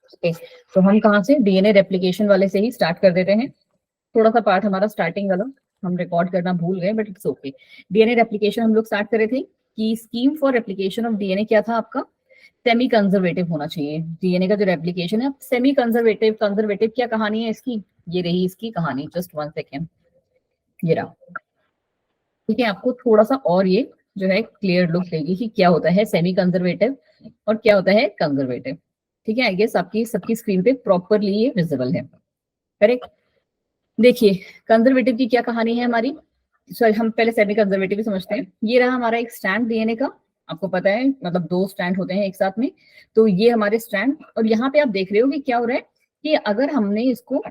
Okay, तो हम कहाँ से डीएनए रेप्लिकेशन वाले से ही स्टार्ट कर देते हैं। थोड़ा सा पार्ट हमारा स्टार्टिंग वाला हम रिकॉर्ड करना भूल गए, but it's okay. DNA replication हम लोग स्टार्ट कर रहे थे कि scheme for replication of DNA क्या था आपका, सेमी कंजर्वेटिव होना चाहिए। डीएनए का जो रेप्लिकेशन है सेमी कंजर्वेटिव, कंजर्वेटिव क्या कहानी है इसकी, ये रही इसकी कहानी। जस्ट 1 सेकेंड, ये रहा। ठीक है, आपको थोड़ा सा और ये जो है क्लियर लुक देगी कि क्या होता है सेमी कंजर्वेटिव और क्या होता है कंजर्वेटिव। ठीक है, आई गेस आपकी सबकी स्क्रीन पे प्रॉपरली ये विजिबल है, करेक्ट। देखिए कंजर्वेटिव की क्या कहानी है हमारी, सॉरी हम पहले सेमी कंजर्वेटिव ही समझते हैं। ये रहा हमारा एक स्ट्रैंड डीएनए का, आपको पता है मतलब 2 स्ट्रैंड होते हैं एक साथ में, तो ये हमारे स्ट्रैंड। और यहाँ पे आप देख रहे हो कि क्या हो रहा है कि अगर हमने इसको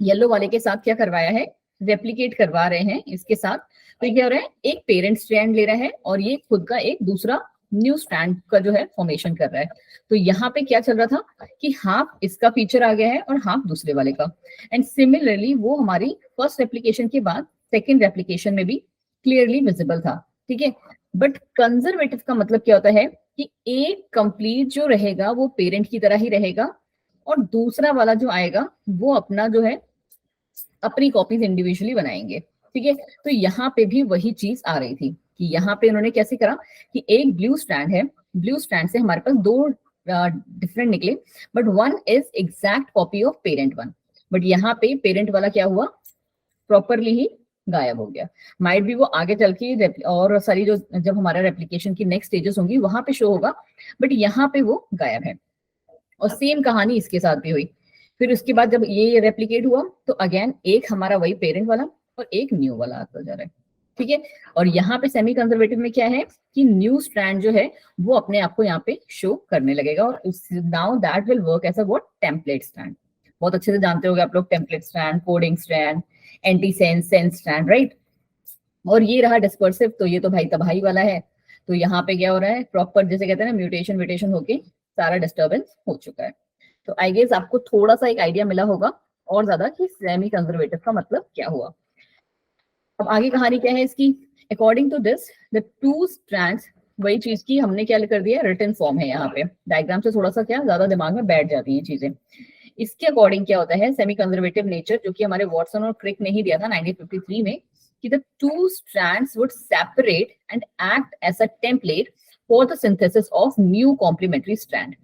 येलो वाले के साथ क्या करवाया है, रेप्लिकेट करवा रहे हैं इसके साथ, तो क्या हो रहा है एक पेरेंट स्ट्रैंड ले रहा है और ये खुद का एक दूसरा न्यू स्ट्रैंड का जो है फॉर्मेशन कर रहा है। तो यहाँ पे क्या चल रहा था कि हाफ इसका फीचर आ गया है और हाफ दूसरे वाले का। एंड सिमिलरली वो हमारी फर्स्ट रेप्लिकेशन के बाद सेकेंड रेप्लिकेशन में भी क्लियरली विजिबल था। ठीक है, बट कंजर्वेटिव का मतलब क्या होता है कि एक कंप्लीट जो रहेगा वो पेरेंट की तरह ही रहेगा और दूसरा वाला जो आएगा वो अपना जो है अपनी कॉपीज इंडिविजुअली बनाएंगे। ठीक है, तो यहाँ पे भी वही चीज आ रही थी कि यहाँ पे उन्होंने कैसे करा कि एक ब्लू स्ट्रैंड है, ब्लू स्ट्रैंड से हमारे पास 2 डिफरेंट निकले, but one is exact copy of parent one. But यहाँ पे पेरेंट वाला क्या हुआ, प्रॉपरली ही गायब हो गया। माइट भी वो आगे चल के और सारी जो जब हमारा रेप्लिकेशन की नेक्स्ट स्टेजेस होंगी वहां पे शो होगा, बट यहाँ पे वो गायब है। और सेम कहानी इसके साथ भी हुई। फिर उसके बाद जब ये रेप्लिकेट हुआ तो अगेन एक हमारा वही पेरेंट वाला और एक न्यू वाला आता जा रहा है। ठीक है, और यहाँ पे सेमी कंजर्वेटिव में क्या है कि न्यू स्ट्रैंड जो है वो अपने आप को यहाँ पे शो करने लगेगा और now that will work as a what, template strand. बहुत अच्छे से जानते होंगे आप लोग template strand, coding strand, antisense, sense strand, right. और ये रहा डिस्पर्सिव, तो ये तो भाई तबाही वाला है। तो यहाँ पे क्या हो रहा है, प्रॉपर जैसे कहते हैं ना म्यूटेशन व्यूटेशन होके सारा डिस्टर्बेंस हो चुका है। तो आई गेस आपको थोड़ा सा एक आइडिया मिला होगा और ज्यादा कि सेमी कंजर्वेटिव का मतलब क्या हुआ। अब आगे कहानी क्या है इसकी, according to this the 2 strands, वही चीज की हमने क्या कर दिया, रिटन फॉर्म है यहाँ पे, डायग्राम से थोड़ा सा क्या ज्यादा दिमाग में बैठ जाती है चीजें। इसके अकॉर्डिंग क्या होता है सेमी कंजर्वेटिव नेचर, जो कि हमारे वॉटसन और क्रिक ने ही दिया था 1953 में, कि the 2 strands would separate and act as a template for the synthesis of new complementary strand।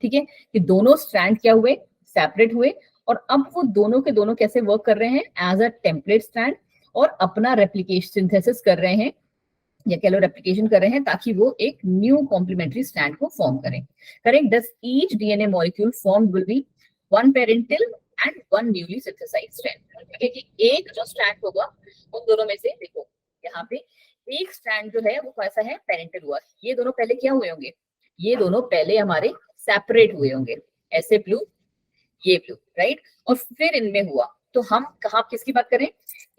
ठीक है, कि दोनों स्ट्रैंड क्या हुए, सेपरेट हुए और अब वो दोनों के दोनों कैसे वर्क कर रहे हैं एज अ टेम्पलेट स्ट्रैंड और अपना रेप्लिकेशन सिंथेसिस कर रहे हैं या कह लो रेप्लिकेशन कर रहे हैं ताकि वो एक न्यू कॉम्प्लीमेंट्री स्ट्रैंड को फॉर्म करें। Correct, thus each DNA molecule form will be one parental and one newly synthesised strand. ठीक है, कि एक जो स्ट्रैंड होगा उन दोनों में से, देखो यहाँ पे एक स्ट्रैंड जो है वो कैसा है, पेरेंटल हुआ। ये दोनों पहले क्या हुए होंगे, ये दोनों पहले हमारे सेपरेट हुए होंगे, ऐसे ब्लू ये ब्लू, राइट। और फिर इनमें हुआ, तो हम कहाँ किसकी बात करें,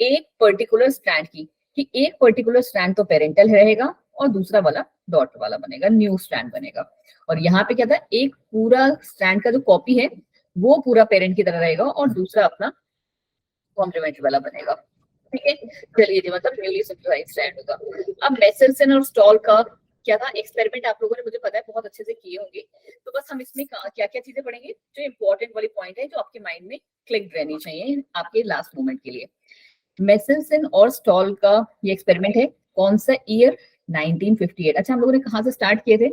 एक पर्टिकुलर स्ट्रैंड की, कि एक पर्टिकुलर स्ट्रैंड तो पेरेंटल रहेगा और दूसरा वाला डॉट वाला बनेगा, न्यू स्ट्रैंड बनेगा। और यहाँ पे क्या था, एक पूरा स्ट्रैंड का जो कॉपी है वो पूरा पेरेंट की तरह रहेगा और दूसरा अपना कॉम्प्लीमेंट्री वाला बनेगा। ठीक है, चलिए जी, मतलब न्यूली सिंथेसाइज्ड स्ट्रैंड होगा। अब मेसेल्सन और स्टॉल का क्या था एक्सपेरिमेंट, आप लोगों ने मुझे पता है बहुत अच्छे से किए होंगे। तो बस हम इसमें क्या क्या चीजें पढ़ेंगे, जो इंपॉर्टेंट वाली पॉइंट है जो आपके माइंड में क्लिक रहनी चाहिए आपके लास्ट मोमेंट के लिए। मेसेल्सन और स्टॉल का ये एक्सपेरिमेंट है, कौन सा ईयर, 1958। अच्छा, हम लोगों ने कहाँ से स्टार्ट किए थे,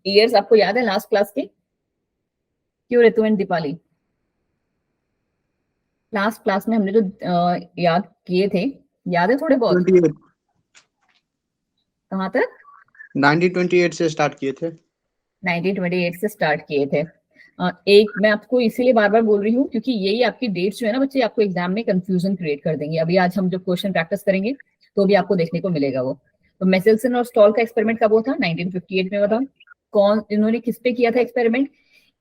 ईयर्स आपको याद है लास्ट क्लास के, क्यों ऋतु एंड दीपाली, लास्ट क्लास में हमने जो याद किए थे, याद है थोड़े बहुत, 28 कहाँ तक, 1928 से स्टार्ट किए थे। 1928 से स्टार्ट किए थे। एक मैं आपको इसीलिए बार बार बोल रही हूँ क्योंकि यही आपकी डेट्स जो है ना बच्चे, आपको एग्जाम में कंफ्यूजन क्रिएट कर देंगे। अभी आज हम जब क्वेश्चन प्रैक्टिस करेंगे तो भी आपको देखने को मिलेगा वो। तो मेसेल्सन और स्टॉल का एक्सपेरिमेंट कब हुआ था, 1958 में हुआ था। कौन, इन्होंने किस पे किया था एक्सपेरिमेंट,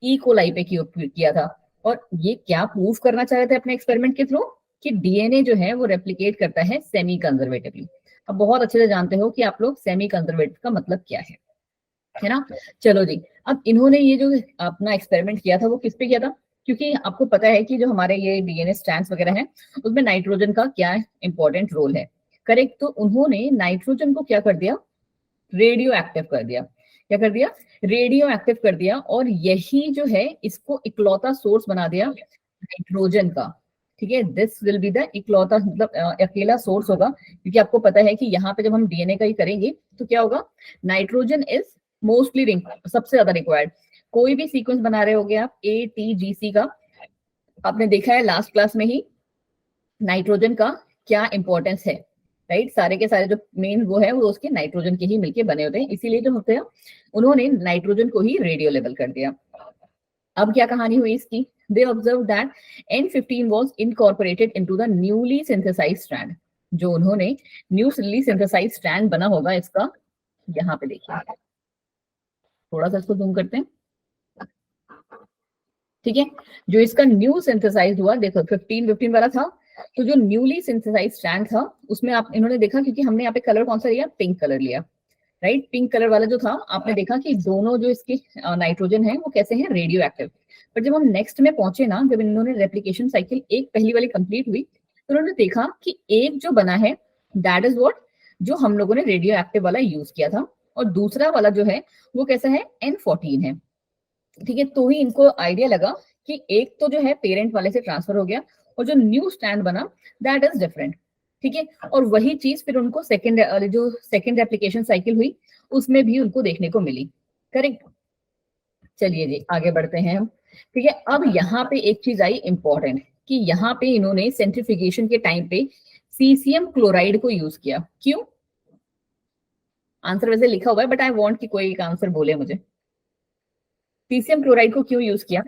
ई कोलाई पे किया था। और ये क्या प्रूव करना चाह रहे थे अपने एक्सपेरिमेंट के थ्रू, कि डीएनए जो है वो रेप्लिकेट करता है सेमी कंजर्वेटिवली। अब बहुत अच्छे से जानते हो कि आप लोग सेमी कंजर्वेटिव का मतलब क्या है ना। चलो जी, अब इन्होंने ये जो अपना एक्सपेरिमेंट किया था वो किस पे किया था, क्योंकि आपको पता है कि जो हमारे ये डीएनए स्ट्रैंड्स वगैरह हैं उसमें नाइट्रोजन का क्या इंपॉर्टेंट रोल है। करेक्ट, तो उन्होंने नाइट्रोजन को क्या कर दिया, रेडियो एक्टिव कर दिया। क्या कर दिया, रेडियो एक्टिव कर दिया, और यही जो है इसको इकलौता सोर्स बना दिया नाइट्रोजन का। ठीक है, दिस विल बी द इकलौता, मतलब अकेला सोर्स होगा, क्योंकि आपको पता है कि यहाँ पे जब हम डीएनए का ही करेंगे तो क्या होगा, नाइट्रोजन इज मोस्टली सबसे ज्यादा रिक्वायर्ड। कोई भी सीक्वेंस बना रहे होगे आप ATGC का, आपने देखा है लास्ट क्लास में ही नाइट्रोजन का क्या इंपॉर्टेंस है, राइट। सारे के सारे जो मेन वो है वो उसके नाइट्रोजन के ही मिलके बने होते हैं, इसीलिए जो होते हैं उन्होंने नाइट्रोजन को ही रेडियो लेवल कर दिया। अब क्या कहानी हुई इसकी, they observe that N15 was incorporated into the newly synthesized strand। जो उन्होंने न्यूली सिंथेसाइज स्ट्रैंड बना होगा इसका, यहाँ पे देखिए, थोड़ा सा इसको जूम करते हैं। ठीक है, जो इसका न्यू सिंथेसाइज हुआ, देखो 15 वाला था, तो जो न्यूली सिंथेसाइज स्ट्रैंड था उसमें आप इन्होंने देखा, क्योंकि हमने यहाँ पे कलर कौन सा लिया, पिंक कलर लिया, राइट। पिंक कलर वाला जो था, आपने देखा कि दोनों जो इसके नाइट्रोजन है वो कैसे हैं, रेडियो एक्टिव। पर जब हम नेक्स्ट में पहुंचे ना, जब इन्होंने रेप्लिकेशन साइकिल एक पहली वाली कंप्लीट हुई, तो उन्होंने देखा कि एक जो बना है दैट इज व्हाट, जो हम लोगों ने रेडियो एक्टिव वाला यूज किया था, और दूसरा वाला जो है वो कैसा है, N14 है। ठीक है, तो ही इनको आइडिया लगा कि एक तो जो है पेरेंट वाले से ट्रांसफर हो गया, और जो न्यू स्टैंड बना दैट इज डिफरेंट। ठीक है, और वही चीज फिर उनको सेकंड एप्लीकेशन साइकिल हुई उसमें भी उनको देखने को मिली, करेक्ट। चलिए जी आगे बढ़ते हैं हम। ठीक है, अब यहाँ पे एक चीज आई इंपॉर्टेंट, कि यहाँ पे इन्होंने सेंट्रिफिकेशन के टाइम पे सीसियम क्लोराइड को यूज किया। क्यों, आंसर वैसे लिखा हुआ है, बट आई वांट कि कोई एक आंसर बोले मुझे, सीसियम क्लोराइड को क्यों यूज किया।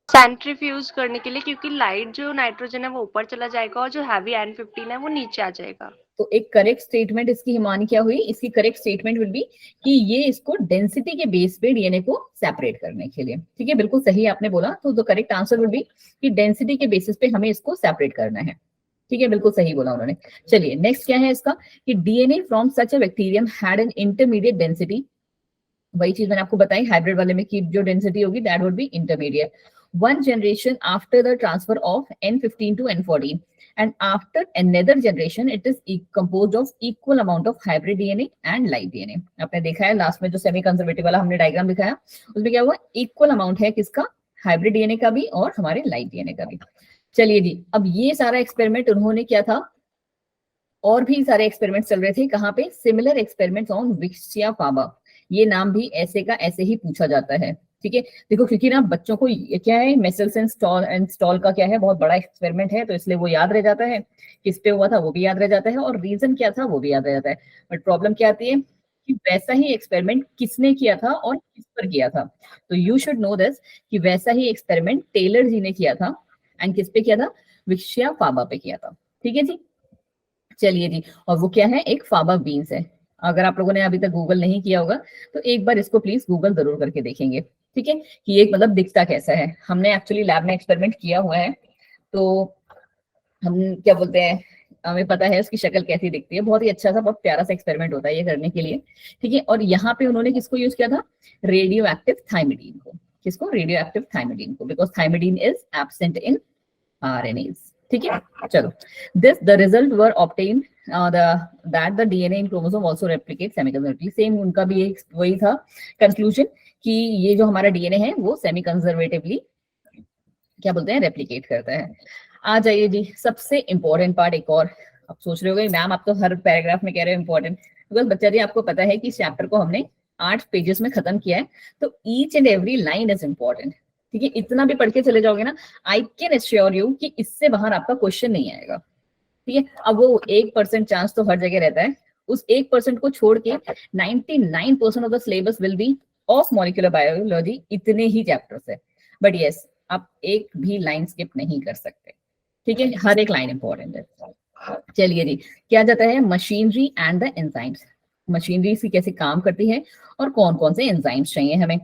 सेंट्रीफ्यूज करने के लिए, क्योंकि लाइट जो नाइट्रोजन है वो ऊपर चला जाएगा और जो हैवी N15 है वो नीचे आ जाएगा। तो एक करेक्ट स्टेटमेंट इसकी हिमानी क्या हुई, इसकी करेक्ट स्टेटमेंट विल बी कि ये इसको डेंसिटी के बेस पे डीएनए को सेपरेट करने के लिए। ठीक है, बिल्कुल सही आपने बोला, तो करेक्ट आंसर विल बी कि डेंसिटी के बेसिस पे हमें इसको सेपरेट करना है। ठीक है, बिल्कुल सही बोला उन्होंने। चलिए नेक्स्ट क्या है इसका, कि DNA from such a bacterium had an intermediate density. वही चीज मैंने आपको बताई हाइब्रिड वाले में, की जो डेंसिटी होगी that would be intermediate. One generation after the transfer of N15 to N14, and after another generation it is composed of equal amount of hybrid DNA and light DNA। आपने देखा है last में जो semi conservative वाला हमने diagram दिखाया, उसमें क्या हुआ, इक्वल अमाउंट है किसका, हाइब्रिड डीएनए का भी और हमारे लाइट डीएनए का भी। चलिए जी, अब ये सारा एक्सपेरिमेंट उन्होंने क्या था, और भी सारे एक्सपेरिमेंट चल रहे थे, कहाँ पे, सिमिलर एक्सपेरिमेंट्स ऑन विक्सिया फाबा। ये नाम भी ऐसे का ऐसे ही पूछा जाता है। ठीक है, देखो क्योंकि ना बच्चों को ये क्या है, मेसल्स एंड स्टॉल का क्या है, बहुत बड़ा एक्सपेरिमेंट है, तो इसलिए वो याद रह जाता है, किस पे हुआ था वो भी याद रह जाता है, और रीजन क्या था वो भी याद रह जाता है। बट प्रॉब्लम क्या आती है कि वैसा ही एक्सपेरिमेंट किसने किया था और किस पर किया था। तो यू शुड नो दिस कि वैसा ही एक्सपेरिमेंट टेलर जी ने किया था, एंड किस पे किया था, विक्सिया फाबा पे किया था। ठीक है जी, चलिए जी, और वो क्या है, एक फाबा बीन्स है। अगर आप लोगों ने अभी तक गूगल नहीं किया होगा तो एक बार इसको प्लीज गूगल जरूर करके देखेंगे। ठीक है, कि एक मतलब दिखता कैसा है, हमने एक्चुअली लैब में एक्सपेरिमेंट किया हुआ है, तो हम क्या बोलते हैं, हमें पता है उसकी शक्ल कैसी दिखती है। बहुत ही अच्छा सा, बहुत प्यारा सा एक्सपेरिमेंट होता है ये करने के लिए। ठीक है, और यहाँ पे उन्होंने किसको यूज किया था, रेडियो एक्टिव थाइमिडीन को। किसको, रेडियो एक्टिव थाइमिडीन को, because thymidine is absent in RNAs। ठीक है, चलो, this the result were obtain that the DNA in chromosome also replicate semi conservatively. Same उनका भी एक वही था कंक्लूजन कि ये जो हमारा डीएनए है वो सेमी कंजर्वेटिवली क्या बोलते हैं, रेप्लिकेट करता है। आ जाइए जी, सबसे इंपॉर्टेंट पार्ट एक और। आप सोच रहे होगे मैम आप तो हर पैराग्राफ में कह रहे हो इंपॉर्टेंट, बिकॉज बच्चा जी आपको पता है कि इस चैप्टर को हमने 8 पेजेस में खत्म किया है, तो each and every line is important. ठीक है, इतना भी पढ़ के चले जाओगे ना, आई कैन एश्योर यू कि इससे बाहर आपका क्वेश्चन नहीं आएगा। ठीक है, अब वो 1% चांस तो हर जगह रहता है, उस 1% को छोड़ के 99% of the syllabus will be of molecular biology, इतने ही चैप्टर्स है। बट यस, आप एक भी लाइन स्किप नहीं कर सकते। ठीक है, हर एक लाइन इंपॉर्टेंट है। चलिए जी, क्या जाता है, machinery and the enzymes. Machinery से कैसे काम करती है और कौन कौन से एंजाइम्स चाहिए हमें।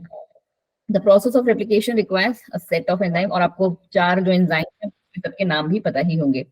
The process of replication requires a set of enzyme, और आपको 4 जो एंजाइम है सबके नाम भी पता ही होंगे।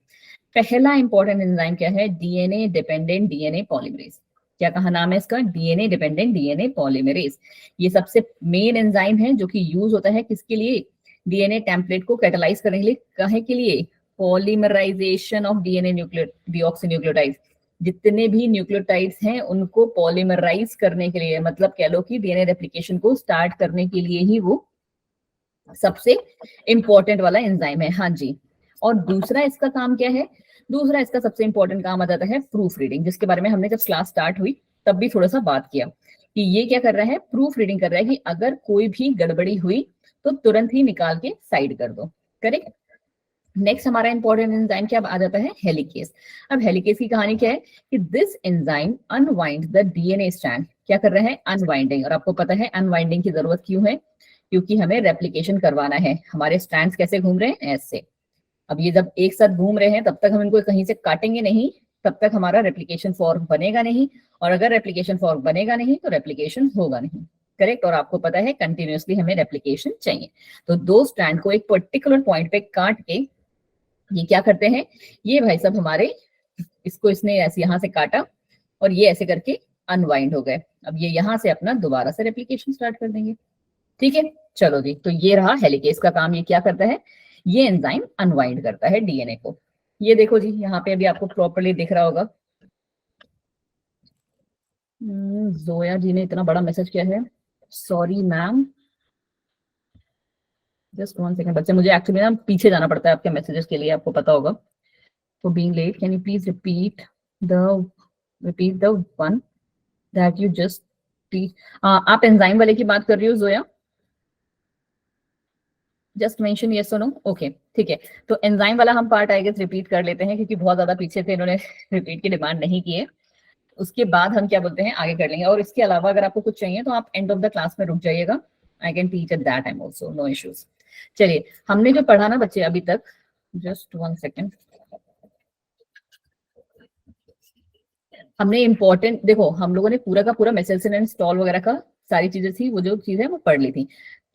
पहला इंपॉर्टेंट एंजाइम क्या है, डीएनए डिपेंडेंट डीएनए पॉलीमरेज। क्या कहा नाम है इसका, डीएनए डिपेंडेंट डीएनए पॉलीमरेज। ये सबसे मेन एंजाइम है जो कि यूज होता है किसके लिए, डीएनए टेम्पलेट को कैटालाइज करने के लिए। काहे के लिए, पॉलीमराइजेशन ऑफ डीएनए डीऑक्सीन्यूक्लियोटाइड। जितने भी न्यूक्लियोटाइड्स हैं उनको पॉलीमराइज करने के लिए, मतलब कह लो कि डीएनए रेप्लिकेशन को स्टार्ट करने के लिए ही वो सबसे इंपॉर्टेंट वाला एंजाइम है। हाँ जी। और दूसरा इसका काम क्या है? दूसरा इसका सबसे इंपॉर्टेंट काम आ जाता है प्रूफ रीडिंग, जिसके बारे में हमने जब क्लास स्टार्ट हुई तब भी थोड़ा सा बात किया कि ये क्या कर रहा है, प्रूफ रीडिंग कर रहा है कि अगर कोई भी गड़बड़ी हुई तो तुरंत ही निकाल के साइड कर दो। करेक्ट। नेक्स्ट हमारा इंपॉर्टेंट एंजाइम क्या आ जाता है? हेलिकेस। अब हेलिकेस की कहानी क्या है कि this enzyme unwind the DNA strand. क्या कर रहा है? अनवाइंडिंग। और आपको पता है अनवाइंडिंग की जरूरत क्यों है? क्योंकि हमें रेप्लिकेशन करवाना है। हमारे स्ट्रैंड्स कैसे घूम रहे हैं? ऐसे। अब ये जब एक साथ घूम रहे हैं तब तक हम इनको कहीं से काटेंगे नहीं, तब तक हमारा रेप्लिकेशन फॉर्म बनेगा नहीं, और अगर रेप्लिकेशन फॉर्म बनेगा नहीं तो रेप्लिकेशन होगा नहीं। करेक्ट। और आपको पता है कंटिन्यूअसली हमें रेप्लिकेशन चाहिए। तो दो स्ट्रैंड को एक पर्टिकुलर पॉइंट पे काट के ये क्या करते हैं, ये भाई साहब हमारे, इसको इसने ऐसे यहां से काटा और ये ऐसे करके अनवाइंड हो गए। अब ये यहां से अपना दोबारा से रेप्लिकेशन स्टार्ट कर देंगे। ठीक है, चलो जी। तो ये रहा हेलिकेस का काम। ये क्या करता है? ये एंजाइम अनवाइंड करता है डीएनए को। ये देखो जी, यहाँ पे अभी आपको प्रॉपर्ली दिख रहा होगा। जोया जी ने इतना बड़ा मैसेज किया है, सॉरी मैम, जस्ट 1 सेकंड बच्चे, मुझे एक्चुअली ना पीछे जाना पड़ता है आपके मैसेजेस के लिए, आपको पता होगा। For being late can you please repeat the one that you just teach. आप एंजाइम वाले की बात कर रही हो जोया? जस्ट मेंशन यस और नो। ओके, ठीक है। तो एंजाइम वाला हम पार्ट आई गेस रिपीट कर लेते हैं, क्योंकि बहुत ज्यादा पीछे से इन्होंने रिपीट की डिमांड नहीं की है। उसके बाद हम क्या बोलते हैं आगे कर लेंगे। और इसके अलावा अगर आपको कुछ चाहिए तो आप एंड ऑफ द क्लास में रुक जाइएगा। I can teach at that time also, no issues. चलिए, हमने जो पढ़ा ना बच्चे अभी तक, जस्ट 1 सेकेंड, हमने इंपॉर्टेंट, देखो हम लोगों ने पूरा का पूरा मेसेल्सन एंड स्टॉल वगैरह का सारी चीजें थी, वो जो चीजें वो पढ़ ली थी।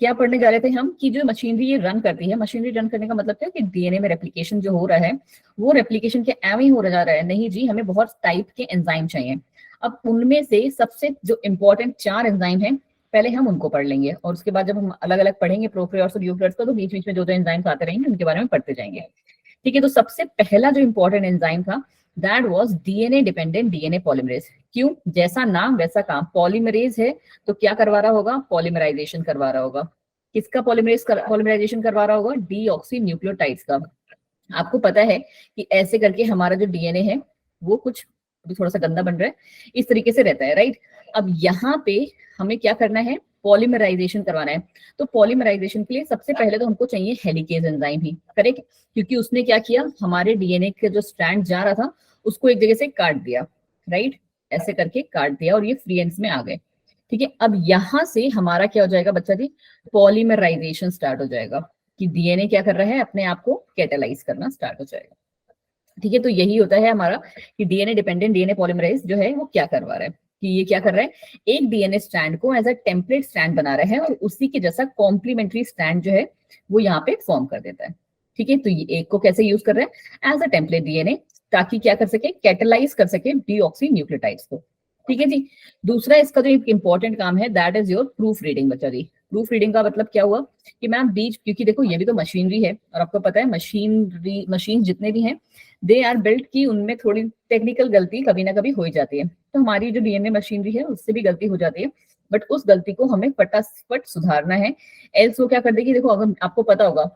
क्या पढ़ने जा रहे थे हम कि जो मशीनरी ये रन करती है, मशीनरी रन करने का मतलब क्या है कि डीएनए में रेप्लिकेशन जो हो रहा है वो रेप्लिकेशन के एवं ही हो जा रहा है। नहीं जी, हमें बहुत टाइप के एंजाइम चाहिए। अब उनमें से सबसे जो इंपॉर्टेंट 4 एंजाइम है, पहले हम उनको पढ़ लेंगे और उसके बाद जब हम अलग अलग पढ़ेंगे प्रोकैरियोट्स और यूकेरियोट्स को, तो बीच बीच में जो जो एंजाइम्स आते रहेंगे उनके बारे में पढ़ते जाएंगे। ठीक है। तो सबसे पहला जो इंपॉर्टेंट एंजाइम था that was DNA dependent DNA polymerase. क्यों? जैसा नाम वैसा काम, पॉलीमरेज है तो क्या करवा रहा होगा? पॉलीमराइजेशन करवा रहा होगा। किसका पॉलीमराइजेशन करवा रहा होगा? डीऑक्सी न्यूक्लियोटाइड्स का। आपको पता है कि ऐसे करके हमारा जो डीएनए है वो कुछ, अभी थोड़ा सा गंदा बन रहा है, इस तरीके से रहता है, राइट। अब यहाँ पे हमें क्या करना है? पॉलीमराइजेशन करवाना है। तो पॉलीमराइजेशन के लिए सबसे पहले तो हमको चाहिए हेलिकेज एंजाइम ही, करेक्ट। क्योंकि उसने क्या किया, हमारे डीएनए के जो स्ट्रैंड जा रहा था उसको एक जगह से काट दिया, राइट, ऐसे करके काट दिया और ये फ्री एंड्स में आ गए। ठीक है। अब यहां से हमारा क्या हो जाएगा बच्चा जी? पॉलीमराइजेशन स्टार्ट हो जाएगा कि डीएनए क्या कर रहा है? अपने आप को कैटालाइज करना स्टार्ट हो जाएगा। ठीक है। तो यही होता है हमारा कि डीएनए डिपेंडेंट डीएनए पॉलीमरेज जो है वो क्या करवा रहा है कि ये क्या कर रहा है, एक डीएनए स्ट्रैंड को एज अ टेम्पलेट स्ट्रैंड बना रहा है और उसी के जैसा कॉम्प्लीमेंट्री स्ट्रैंड जो है वो यहाँ पे फॉर्म कर देता है। ठीक है। तो ये एक को कैसे यूज कर रहा है? एज अ टेम्पलेट डीएनए, ताकि क्या कर सके? कैटलाइज कर सके डीऑक्सी न्यूक्लियोटाइड्स को। ठीक है जी। दूसरा इसका जो इंपॉर्टेंट काम है that is your proof reading. बच्चा जी, प्रूफ रीडिंग का मतलब क्या हुआ कि मैम बीच, क्योंकि देखो ये भी तो मशीनरी है और आपको पता है मशीन जितने भी हैं दे आर बिल्ट की उनमें थोड़ी टेक्निकल गलती कभी ना कभी हो ही जाती है। तो हमारी जो डीएनए मशीनरी है उससे भी गलती हो जाती है, बट उस गलती को हमें फटाफट सुधारना है। एल्स वो क्या कर देगी, देखो अगर आपको पता होगा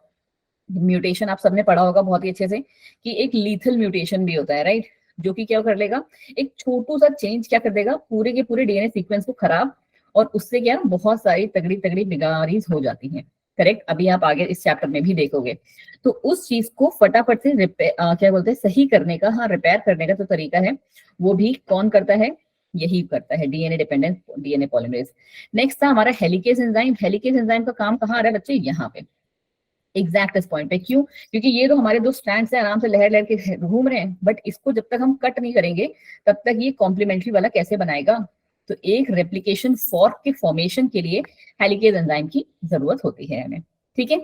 म्यूटेशन, आप सबने पढ़ा होगा बहुत ही अच्छे से कि एक लीथल म्यूटेशन भी होता है, राइट, जो कि क्या कर लेगा, एक छोटू सा चेंज क्या कर देगा, पूरे के पूरे डीएनए सीक्वेंस को खराब, और उससे क्या बहुत सारी तगड़ी तगड़ी बीमारी हो जाती हैं। करेक्ट। अभी आप आगे इस चैप्टर में भी देखोगे। तो उस चीज को फटाफट से क्या बोलते हैं, सही करने का, हाँ, रिपेयर करने का जो तरीका है वो भी कौन करता है? यही करता है DNA dependent DNA polymerase. Next था हमारा हेलिकेज एंजाइम। हेलिकेज एंजाइम का काम कहाँ आ रहा है बच्चे? यहाँ पे, एग्जैक्ट इस पॉइंट पे। क्यों? क्योंकि ये तो हमारे दो स्ट्रैंड्स हैं, आराम से लहर लहर के घूम रहे हैं, बट इसको जब तक हम कट नहीं करेंगे तब तक ये कॉम्प्लीमेंट्री वाला कैसे बनाएगा? तो एक रेप्लिकेशन फॉर्क के फॉर्मेशन के लिए हेलिकेज एंजाइम की जरूरत होती है हमें। ठीक है।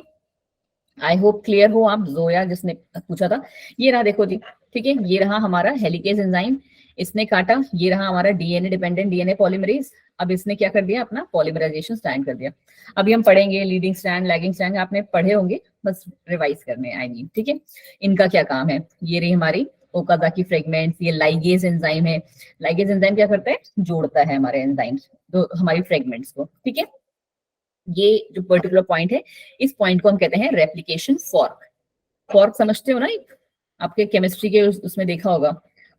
आई होप क्लियर हो आप, जोया जिसने पूछा था। ये रहा देखो जी, ठीक है, ये रहा हमारा हेलिकेज एंजाइम, इसने काटा, ये रहा हमारा डीएनए डिपेंडेंट डीएनए पॉलीमरेज। अब इसने क्या कर दिया, अपना पॉलीमराइजेशन स्टैंड कर दिया। अभी हम पढ़ेंगे लीडिंग स्ट्रैंड, लैगिंग स्ट्रैंड, आपने पढ़े होंगे, बस रिवाइज करने आई मीन। ठीक है। इनका क्या काम है? ये रही हमारी ओकाज़ाकी फ्रेगमेंट्स, ये लाइगेज एंजाइम है। लाइगेज एंजाइम क्या करता है, जोड़ता है हमारे एंजाइम्स तो हमारी फ्रेगमेंट्स को, ठीक है। ये जो पर्टिकुलर पॉइंट है, इस पॉइंट को हम कहते हैं रेप्लिकेशन फॉर्क। फॉर्क समझते हो ना, एक आपके केमिस्ट्री के उसमें देखा होगा,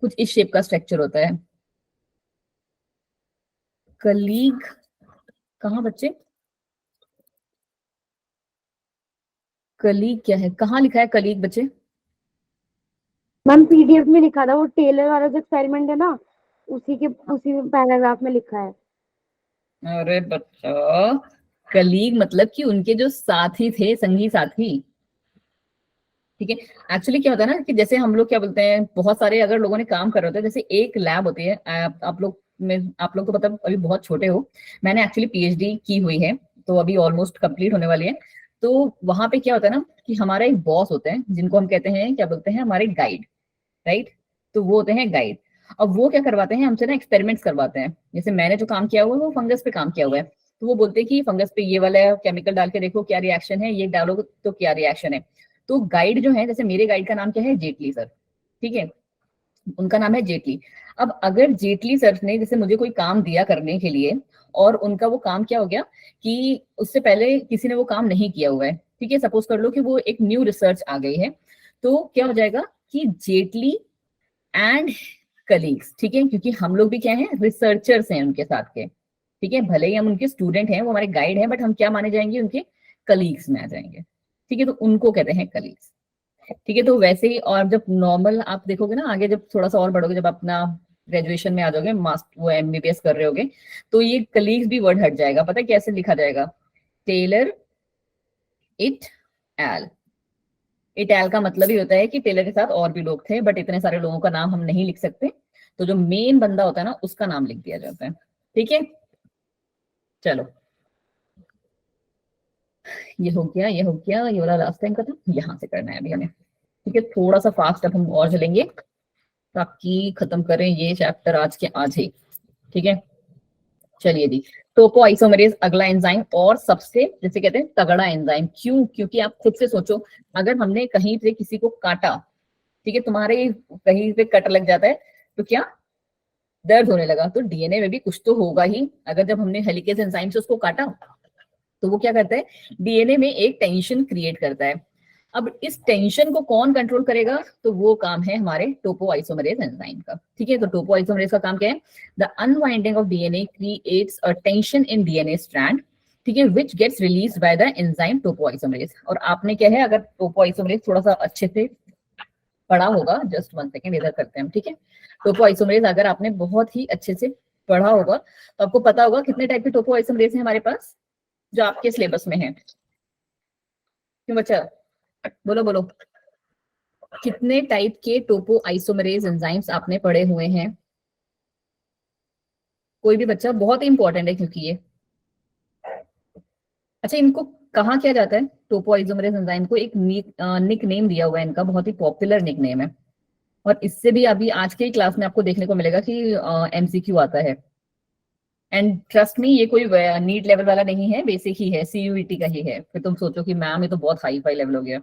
कुछ इस शेप का स्ट्रक्चर होता है। कलीग कहाँ बच्चे, कलीग क्या है, कहाँ लिखा है कलीग बच्चे? मैम पीडीएफ में लिखा था, वो टेलर वाला जो एक्सपेरिमेंट है ना, उसी पैराग्राफ में लिखा है। अरे बच्चा, कलीग मतलब कि उनके जो साथी थे, संगी साथी, ठीक है। एक्चुअली क्या होता है ना कि जैसे हम लोग क्या बोलते हैं, बहुत सारे अगर लोगों ने काम कर रहे होते हैं, जैसे एक लैब होती है, आप लोग तो मतलब अभी बहुत छोटे हो, मैंने एक्चुअली पीएचडी की हुई है, तो अभी ऑलमोस्ट कंप्लीट होने वाली है। तो वहां पे क्या होता है ना कि हमारा एक बॉस होते हैं जिनको हम कहते हैं, क्या बोलते हैं, हमारे गाइड, राइट। तो वो होते हैं गाइड। अब वो क्या करवाते हैं हमसे ना, एक्सपेरिमेंट्स करवाते हैं। जैसे मैंने जो काम किया हुआ है वो फंगस पे काम किया हुआ है, तो वो बोलते हैं कि फंगस पे ये वाला केमिकल डाल के देखो क्या रिएक्शन है, ये डालो तो क्या रिएक्शन है। तो गाइड जो है, जैसे मेरे गाइड का नाम क्या है, जेटली सर, ठीक है, उनका नाम है जेटली। अब अगर जेटली सर ने जैसे मुझे कोई काम दिया करने के लिए, और उनका वो काम क्या हो गया कि उससे पहले किसी ने वो काम नहीं किया हुआ है, ठीक है, सपोज कर लो कि वो एक न्यू रिसर्च आ गई है, तो क्या हो जाएगा कि जेटली एंड कलीग्स, ठीक है, क्योंकि हम लोग भी क्या है, रिसर्चर्स हैं उनके साथ के, ठीक है, भले ही हम उनके स्टूडेंट हैं, वो हमारे गाइड हैं, बट हम क्या माने जाएंगे, उनके कलीग्स में आ जाएंगे, ठीक है, तो उनको कहते हैं कलीग्स, ठीक है। तो वैसे ही, और जब नॉर्मल आप देखोगे ना आगे, जब थोड़ा सा और बढ़ोगे, जब अपना ग्रेजुएशन में आ जाओगे, मास्टर वो एमबीबीएस कर रहे होगे, तो ये कलीग्स भी वर्ड हट जाएगा, पता है कैसे लिखा जाएगा, टेलर इट एल। इटैल का मतलब ही होता है कि टेलर के साथ और भी लोग थे, बट इतने सारे लोगों का नाम हम नहीं लिख सकते, तो जो मेन बंदा होता है ना, उसका नाम लिख दिया जाता है, ठीक है। चलो, ये हो गया, ये हो गया, ये वाला लास्ट टाइम का था, यहाँ से करना है अभी हमें, ठीक है। थोड़ा सा फास्ट अब हम और चलेंगे ताकि खत्म करें ये चैप्टर आज के आज ही, ठीक है। चलिए जी, टोपो आइसोमेरेज अगला एंजाइम, और सबसे जैसे कहते हैं तगड़ा एंजाइम। क्यों? क्योंकि आप खुद से सोचो, अगर हमने कहीं से किसी को काटा, ठीक है, तुम्हारे कहीं पे कट लग जाता है, तो क्या दर्द होने लगा, तो डीएनए में भी कुछ तो होगा ही। अगर जब हमने हेलिकेज एंजाइम से उसको काटा, तो वो क्या करता है, डीएनए में एक टेंशन क्रिएट करता है। अब इस टेंशन को कौन कंट्रोल करेगा, तो वो काम है हमारे टोपो आइसोमेरेज एंजाइम का, ठीक है। तो टोपो आइसोमेरेज का काम क्या है, the unwinding of DNA creates a tension in DNA strand, ठीक है, which gets released by the enzyme topoisomerase. और आपने क्या है, अगर टोपो आइसोमेरेज थोड़ा सा अच्छे से पढ़ा होगा, जस्ट 1 सेकेंड इधर करते हैं हम, ठीक है। टोपो आइसोमेरेज अगर आपने बहुत ही अच्छे से पढ़ा होगा, तो आपको पता होगा कितने टाइप के टोपो आइसोमेरेज है हमारे पास, जो आपके सिलेबस में है। क्यों बच्चा, बोलो बोलो, कितने टाइप के टोपो आइसोमेरेज एंजाइम्स आपने पढ़े हुए हैं? कोई भी बच्चा, बहुत ही इंपॉर्टेंट है क्योंकि ये, अच्छा, इनको कहा किया जाता है, टोपो आइसोमेरेज एंजाइम को एक निक नेम दिया हुआ है इनका, बहुत ही पॉपुलर निक नेम है। और इससे भी अभी आज के क्लास में आपको देखने को मिलेगा कि एमसीक्यू आता है। एंड ट्रस्ट मी, ये कोई नीट लेवल वाला नहीं है, बेसिक ही है, सीयूईटी का ही है। फिर तुम सोचो कि मैम ये तो बहुत हाई फाई लेवल हो गया।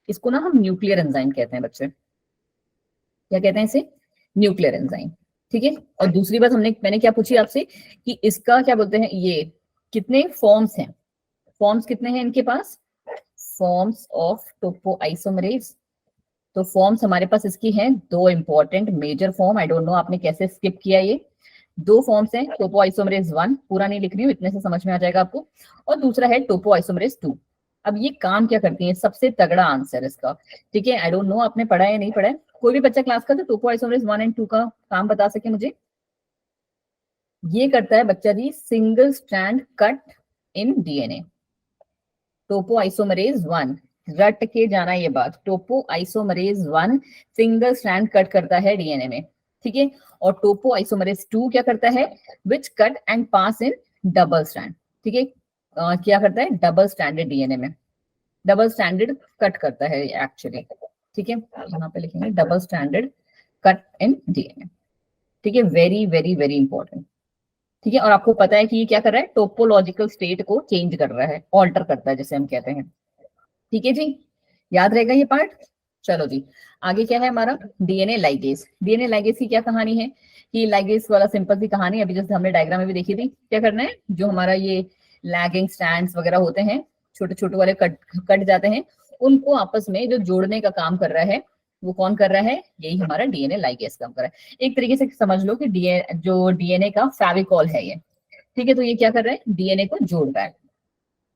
इसको ना हम न्यूक्लियर एंजाइम कहते हैं बच्चे, क्या कहते हैं इसे, न्यूक्लियर एंजाइम, ठीक है। और दूसरी बात मैंने क्या पूछी आपसे कि इसका क्या बोलते हैं, ये कितने फॉर्म्स हैं, फॉर्म्स कितने हैं इनके पास, फॉर्म्स ऑफ टोपो आइसोमेरेज। तो फॉर्म्स हमारे पास इसकी हैं दो important major form, I don't know आपने कैसे स्किप किया ये। दो फॉर्म्स हैं, टोपो आइसोमेरेज 1, पूरा नहीं लिख रही हूँ, इतने से समझ में आ जाएगा आपको, और दूसरा है टोपो आइसोमेरेज 2। अब ये काम क्या करती है, सबसे तगड़ा आंसर इसका, ठीक है। आई डोंट नो आपने पढ़ा है या नहीं पढ़ा है, कोई भी बच्चा क्लास का तो टोपो आइसोमेरेज 1 एंड 2 का काम बता सके मुझे। ये करता है बच्चा जी single strand cut in DNA. Topoisomerase 1, रट के जाना ये बात, topoisomerase 1 single strand cut करता है डीएनए में, ठीक है। और टोपो आइसोमरेज 2 क्या करता है, which cut and pass in double strand, ठीक है। क्या करता है, डबल स्टैंडर्ड डीएनए में, डबल स्टैंडर्ड कट करता है एक्चुअली, ठीक है। यहाँ पे लिखेंगे double standard cut in DNA, ठीक है, वेरी वेरी वेरी इंपॉर्टेंट, ठीक है। और आपको पता है कि ये क्या कर रहा है, टोपोलॉजिकल स्टेट को चेंज कर रहा है, ऑल्टर करता है जिसे हम कहते हैं, ठीक है जी, याद रहेगा ये पार्ट। चलो जी, आगे क्या है हमारा डीएनए लाइगेज। डीएनए लाइगेज की क्या कहानी है कि लाइगेज वाला सिंपल सी कहानी अभी जैसे हमने डायग्राम में भी देखी थी। क्या करना है, जो हमारा ये लैगिंग स्ट्रैंड्स वगैरह होते हैं, छोटे छोटे वाले कट जाते हैं, उनको आपस में जो जोड़ने का काम कर रहा है वो कौन कर रहा है, यही हमारा डीएनए लाइगेज काम कर रहा है। एक तरीके से समझ लो कि जो डीएनए का फेविकॉल है ये, ठीक है। तो ये क्या कर रहा है, डीएनए को जोड़ रहा है।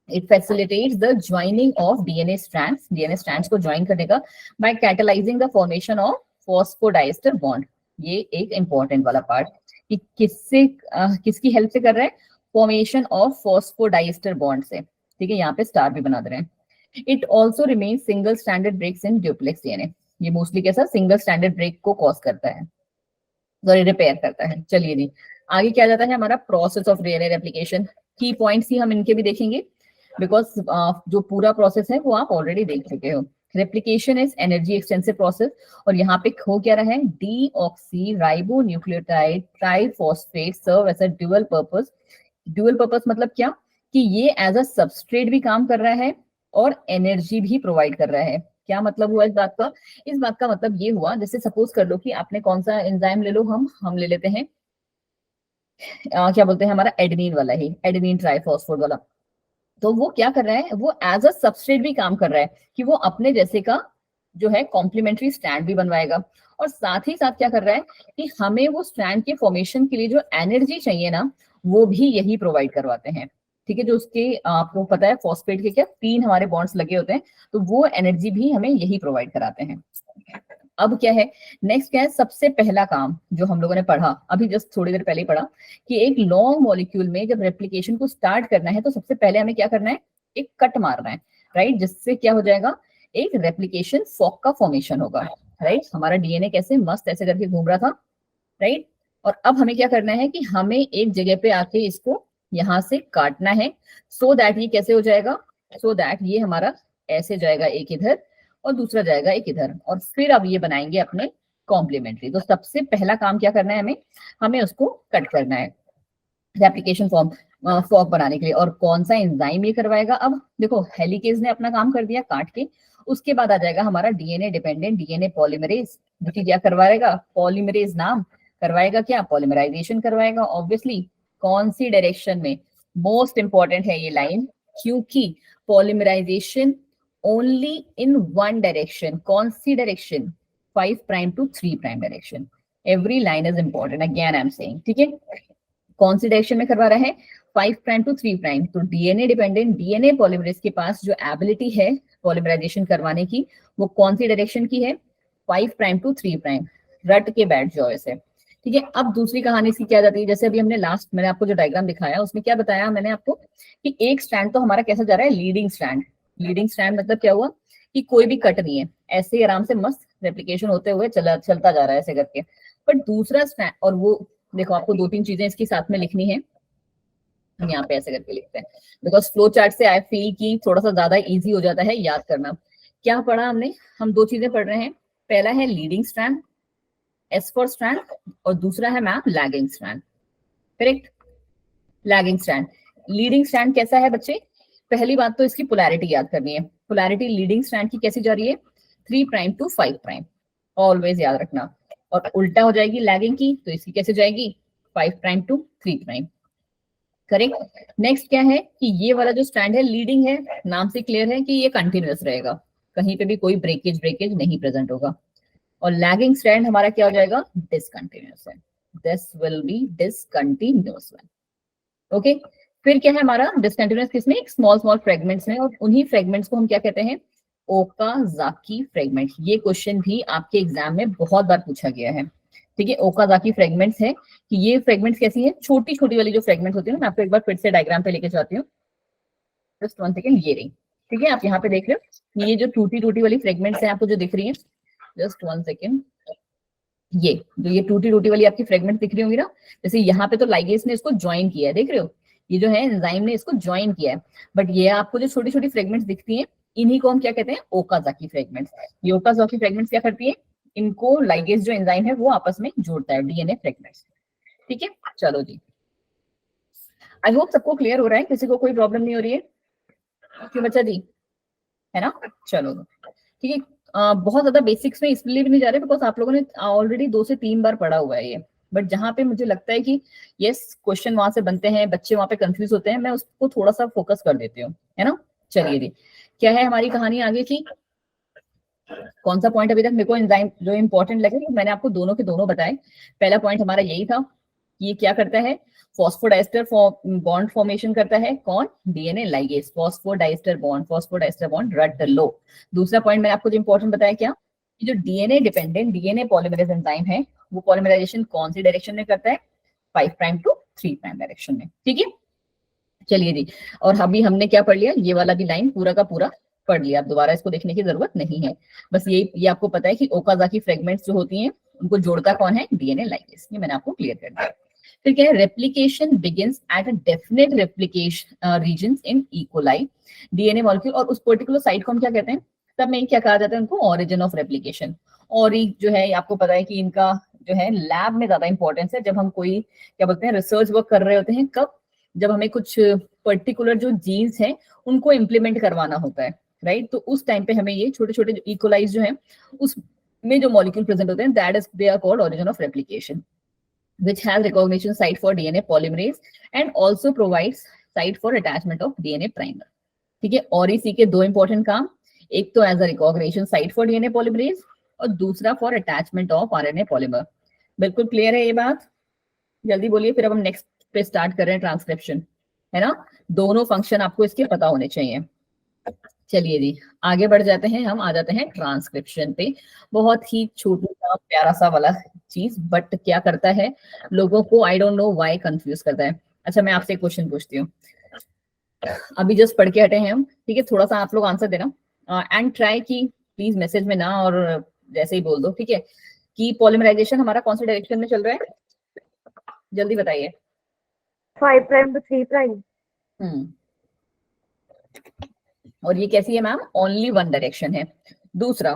It facilitates the joining of DNA strands, DNA strands को ज्वाइन करने का by catalyzing the formation of phosphodiester bond। ये एक इंपॉर्टेंट वाला पार्ट कि किसकी हेल्प से कर रहा है, फॉर्मेशन ऑफ फॉस्फोडाइस्टर बॉन्ड से, ठीक है। यहाँ पे स्टार भी बना दे रहे हैं। It also remain single standard breaks in duplex DNA. ये मोस्टली कैसा सिंगल स्टैंडर्ड ब्रेक को कॉज करता है, सॉरी रिपेयर करता है। चलिए जी, आगे क्या जाता है हमारा प्रोसेस ऑफ डीएनए रेप्लिकेशन। की पॉइंट्स ही हम इनके भी देखेंगे बिकॉज जो पूरा प्रोसेस है वो आप ऑलरेडी देख चुके हो। Replication is energy extensive process और यहाँ पे हो क्या रहा है, deoxyribonucleotide triphosphate serve as a dual purpose. Dual purpose मतलब क्या, कि ये एज अ सबस्ट्रेट भी काम कर रहा है और एनर्जी भी प्रोवाइड कर रहा है। क्या मतलब हुआ इस बात का, इस बात का मतलब ये हुआ, जैसे सपोज कर लो कि आपने कौन सा एंजाइम ले लो, हम ले लेते हैं क्या बोलते हैं हमारा एडेनिन वाला ही, एडेनिन ट्राइफॉस्फेट वाला। तो वो क्या कर रहा है, वो एज अ सबस्ट्रेट भी काम कर रहा है कि वो अपने जैसे का जो है कॉम्प्लीमेंट्री स्ट्रैंड भी बनवाएगा, और साथ ही साथ क्या कर रहा है कि हमें वो स्ट्रैंड के फॉर्मेशन के लिए जो एनर्जी चाहिए ना, वो भी यही प्रोवाइड करवाते हैं, ठीक है। जो उसके आपको पता है फॉस्फेट के क्या 3 हमारे बॉन्ड्स लगे होते हैं, तो वो एनर्जी भी हमें यही प्रोवाइड कराते हैं। अब क्या है, नेक्स्ट क्या है, सबसे पहला काम जो हम लोगों ने पढ़ा अभी जस्ट थोड़ी देर पहले ही पढ़ा कि एक लॉन्ग मॉलिक्यूल में जब रेप्लिकेशन को स्टार्ट करना है तो सबसे पहले हमें क्या करना है, एक कट मारना है, राइट। जिससे क्या हो जाएगा, एक रेप्लिकेशन फॉक का फॉर्मेशन होगा, राइट। हमारा डीएनए कैसे मस्त ऐसे करके घूम रहा था, राइट। और अब हमें क्या करना है कि हमें एक जगह पे आके इसको यहां से काटना है, सो दैट ये कैसे हो जाएगा, सो दैट ये हमारा ऐसे जाएगा एक इधर और दूसरा जाएगा एक इधर, और फिर अब ये बनाएंगे अपने कॉम्प्लीमेंट्री। तो सबसे पहला काम क्या करना है, हमें उसको कट करना है रेप्लिकेशन फॉर्म फॉर्क बनाने के लिए। और कौन सा एंजाइम ये करवाएगा, अब देखो हेलिकेज ने अपना काम कर दिया काट के, उसके बाद आ जाएगा हमारा डीएनए डिपेंडेंट डीएनए पॉलीमरेज, जो कि क्या करवाएगा, पॉलीमरेज नाम करवाएगा, क्या पॉलीमराइजेशन करवाएगा। ऑब्वियसली कौन सी डायरेक्शन में, मोस्ट इंपॉर्टेंट है ये लाइन, क्योंकि polymerisation only in one direction. कौन सी direction, 5 prime to 3 prime direction. Every line is important, again I am saying, ठीक है। कौन सी डायरेक्शन में करवा रहा है, 5 प्राइम टू 3 प्राइम। तो डीएनए डिपेंडेंट डीएनए पॉलीमरेज के पास जो एबिलिटी है पॉलीमराइजेशन करवाने की, वो कौन सी डायरेक्शन की है, 5 प्राइम टू 3 प्राइम। रट के बैठ जाओ ऐसे, ठीक है। अब दूसरी कहानी इसकी क्या जाती है, जैसे अभी हमने लास्ट मैंने आपको जो डायग्राम दिखाया उसमें क्या बताया मैंने आपको कि एक स्ट्रैंड तो हमारा कैसा जा रहा है, लीडिंग स्ट्रैंड। लीडिंग स्ट्रैंड मतलब क्या हुआ कि कोई भी कट नहीं है, ऐसे ही आराम से मस्त रेप्लिकेशन होते हुए चलता जा रहा है ऐसे करके। पर दूसरा स्ट्रैंड, और वो देखो आपको 2-3 चीजें इसके साथ में लिखनी है, हम यहाँ पे ऐसे करके लिखते हैं बिकॉज फ्लो चार्ट से आई फील की थोड़ा सा ज्यादा इजी हो जाता है याद करना। क्या पढ़ा हमने, हम 2 चीजें पढ़ रहे हैं, पहला है leading strand S for strand, और दूसरा है ma'am lagging strand, correct. Lagging strand, leading strand कैसा है बच्चे, पहली बात तो इसकी पोलैरिटी याद करनी है। पोलैरिटी लीडिंग स्ट्रैंड की कैसी जा रही है, 3 प्राइम टू 5 प्राइम, ऑलवेज याद रखना। और उल्टा हो जाएगी लैगिंग की, तो इसकी कैसे जाएगी, 5 prime to 3 prime, correct. Next क्या है कि ये वाला जो स्ट्रैंड है लीडिंग है, नाम से क्लियर है कि ये कंटिन्यूअस रहेगा, कहीं पे भी कोई ब्रेकेज नहीं प्रेजेंट होगा। और लैगिंग स्ट्रैंड हमारा क्या हो जाएगा, डिसकंटिन्यूअस है, this will be discontinuous one, okay. फिर क्या है हमारा डिसकंटिन्यूअस, किसमें, स्मॉल स्मॉल फ्रेगमेंट्स में, और उन्हीं फ्रेगमेंट्स को हम क्या कहते हैं, ओकाजाकी फ्रेगमेंट। ये क्वेश्चन भी आपके एग्जाम में बहुत बार पूछा गया है, ठीक है। ओकाजाकी फ्रेगमेंट्स है कि ये फ्रेगमेंट्स कैसी है, छोटी छोटी वाली जो फ्रेगमेंट होती है ना, मैं आपको एक बार फिर से डायग्राम पे लेके जाती हूँ, जस्ट 1 सेकेंड, ये रही, ठीक है। आप यहाँ पे देख रहे हो ये जो टूटी टूटी वाली फ्रेगमेंट्स है आपको जो दिख रही है, जस्ट 1 सेकेंड, ये जो ये टूटी टूटी वाली आपकी फ्रेगमेंट दिख रही होंगी ना, जैसे यहाँ पे तो लाइगेज ने इसको ज्वाइन किया है, देख रहे हो, ये जो है एंजाइम ने इसको ज्वाइन किया है, बट ये आपको जो छोटी छोटी फ्रेगमेंट्स दिखती हैं, इन्हीं को हम क्या कहते हैं, ओकाजाकी फ्रेगमेंट्स। ये ओकाजाकी फ्रेगमेंट्स क्या करती है, इनको लाइगेज जो एंजाइम है वो आपस में जोड़ता है, डीएनए फ्रेगमेंट्स, ठीक है। चलो जी, आई होप सबको क्लियर हो रहा है, किसी को कोई प्रॉब्लम नहीं हो रही है, क्यों बच्चा जी, है ना। चलो ठीक है, बहुत ज्यादा बेसिक्स में इसलिए भी नहीं जा रहे बिकॉज आप लोगों ने ऑलरेडी 2 से 3 बार पढ़ा हुआ है ये, बट जहाँ पे मुझे लगता है कि यस क्वेश्चन वहां से बनते हैं, बच्चे वहां पे कंफ्यूज होते हैं, मैं उसको थोड़ा सा फोकस कर देती हूँ, है ना। चलिए जी, क्या है हमारी कहानी आगे की, कौन सा पॉइंट अभी तक मेरे को एंजाइम जो इंपॉर्टेंट लगे, तो मैंने आपको दोनों के दोनों बताए। पहला पॉइंट हमारा यही था कि ये क्या करता है, फॉस्फोडाइस्टर बॉन्ड फॉर्मेशन करता है, कौन, डीएनए लाइगेज, फॉस्फोडाइस्टर बॉन्ड रट लो। दूसरा पॉइंट मैंने आपको जो इंपॉर्टेंट बताया क्या, कि जो DNA dependent DNA polymerase enzyme है वो पॉलीमराइजेशन कौन सी डायरेक्शन में करता है, 5 प्राइम टू 3 प्राइम डायरेक्शन में, ठीक है। चलिए जी, और अभी हमने क्या पढ़ लिया, ये वाला भी लाइन पूरा का पूरा पढ़ लिया, अब दोबारा इसको देखने की जरूरत नहीं है। बस ये आपको पता है कि ओकाजाकी फ्रेगमेंट्स जो होती हैं उनको जोड़ता कौन है, डीएनए लाइगेज, ये मैंने आपको क्लियर कर दिया। फिर क्या है, replication begins at a definite replication region in E coli DNA molecule, और उस पर्टिकुलर साइट को हम क्या कहते हैं, तब में क्या कहा जाता है उनको, ऑरिजिन ऑफ रेप्लिकेशन। और जो है आपको पता है कि इनका जो है लैब में ज्यादा इंपॉर्टेंस है, जब हम कोई क्या बोलते हैं रिसर्च वर्क कर रहे होते हैं, कब, जब हमें कुछ पर्टिकुलर जो जीन्स हैं उनको इम्प्लीमेंट करवाना होता है, राइट। तो उस टाइम पे हमें ये छोटे छोटे इकोलाइज जो है उसमें जो मॉलिक्यूल प्रेजेंट होते हैं, that is they are called origin of replication, which has recognition site for DNA polymerase and also provides site for attachment of DNA primer, ठीक है। और इसी के दो इंपॉर्टेंट काम, एक तो as a recognition site for DNA polymerase और दूसरा for attachment of RNA polymer. बिल्कुल क्लियर है ये बात, जल्दी बोलिए, फिर अब हम नेक्स्ट पे स्टार्ट कर रहे हैं ट्रांसक्रिप्शन, है ना। दोनों फंक्शन आपको इसके पता होने चाहिए। चलिए जी, आगे बढ़ जाते हैं, हम आ जाते हैं ट्रांसक्रिप्शन पे। बहुत ही छोटा सा प्यारा सा वाला चीज, बट क्या करता है लोगों को, आई डोंट नो व्हाई कंफ्यूज करता है। अच्छा, मैं आपसे एक क्वेश्चन पूछती हूँ, अभी जस्ट पढ़ के हटे हैं हम, ठीक है, थोड़ा सा आप लोग आंसर देना एंड ट्राई की प्लीज मैसेज में ना, और जैसे ही बोल दो, ठीक है, कि पॉलीमराइजेशन हमारा कौन से डायरेक्शन में चल रहा है, जल्दी बताइए। 5 प्राइम टू 3 प्राइम। और ये कैसी है मैम, ओनली वन डायरेक्शन है। दूसरा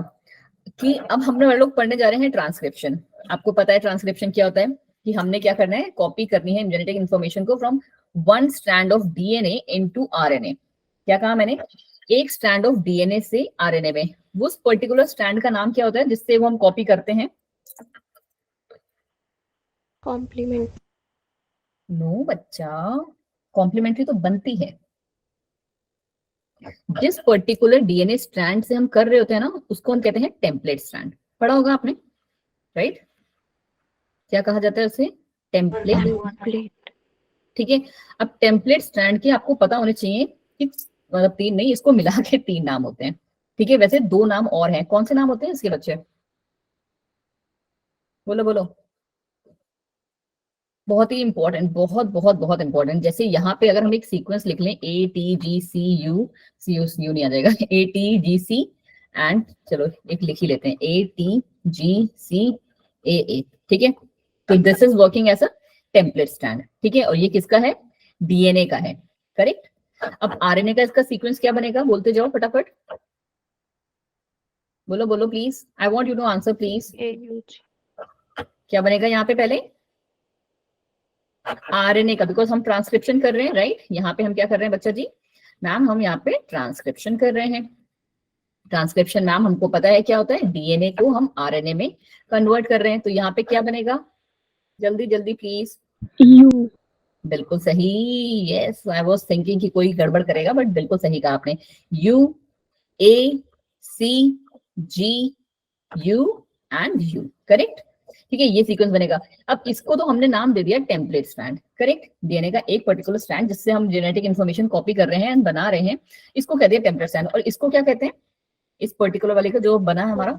कि अब हम लोग पढ़ने जा रहे हैं ट्रांसक्रिप्शन। आपको पता है ट्रांसक्रिप्शन क्या होता है, कि हमने क्या करना है, कॉपी करनी है जेनेटिक इन्फॉर्मेशन को from one strand of DNA into RNA. क्या कहा मैंने, एक स्ट्रैंड ऑफ डीएनए से आरएनए में, वो पर्टिकुलर स्ट्रैंड का नाम क्या होता है जिससे वो हम कॉपी करते हैं, कॉम्प्लीमेंट। नो बच्चा, कॉम्प्लीमेंट्री तो बनती है, जिस पर्टिकुलर डीएनए स्ट्रैंड से हम कर रहे होते हैं ना, उसको हम कहते हैं टेम्पलेट स्ट्रैंड। पढ़ा होगा आपने, राइट। क्या कहा जाता है उसे, टेम्पलेट, ठीक है। अब टेम्पलेट स्ट्रैंड के आपको पता होने चाहिए कि मतलब 3 नहीं, इसको मिला के 3 नाम होते हैं, ठीक है। वैसे 2 नाम और हैं, कौन से नाम होते हैं इसके बच्चे, बोलो बोलो। बहुत ही इंपॉर्टेंट, बहुत बहुत बहुत इंपॉर्टेंट। जैसे यहाँ पे अगर हम एक सीक्वेंस लिख लें, A T G C U, C U नहीं आ जाएगा, ए टी जी सी एंड, चलो एक लिख ही लेते हैं, ए टी जी सी ए, ठीक है। तो this is working as a template stand, ठीक है। और ये किसका है, डीएनए का है, करेक्ट। अब आरएनए का इसका सीक्वेंस क्या बनेगा, बोलते जाओ फटाफट, बोलो बोलो please, I want you to answer please. क्या बनेगा यहाँ पे पहले, आरएनए का, बिकॉज हम ट्रांसक्रिप्शन कर रहे हैं, राइट। यहाँ पे हम क्या कर रहे हैं बच्चा जी, मैम हम यहाँ पे ट्रांसक्रिप्शन कर रहे हैं। ट्रांसक्रिप्शन मैम हमको पता है क्या होता है, डीएनए को हम आरएनए में कन्वर्ट कर रहे हैं। तो यहाँ पे क्या बनेगा, जल्दी जल्दी प्लीज, यू। बिल्कुल सही, यस, आई वाज थिंकिंग कि कोई गड़बड़ करेगा, बट बिल्कुल सही कहा आपने, U A C G U and U, correct, ठीक है। ये सीक्वेंस बनेगा। अब इसको तो हमने नाम दे दिया टेम्पलेट स्ट्रैंड, करेक्ट। डीएनए का एक पर्टिकुलर स्ट्रैंड जिससे हम जेनेटिक इन्फॉर्मेशन कॉपी कर रहे हैं, बना रहे हैं, इसको कहते हैं टेम्पलेट स्ट्रैंड। और इसको क्या कहते हैं, इस पर्टिकुलर वाले का जो बना है हमारा,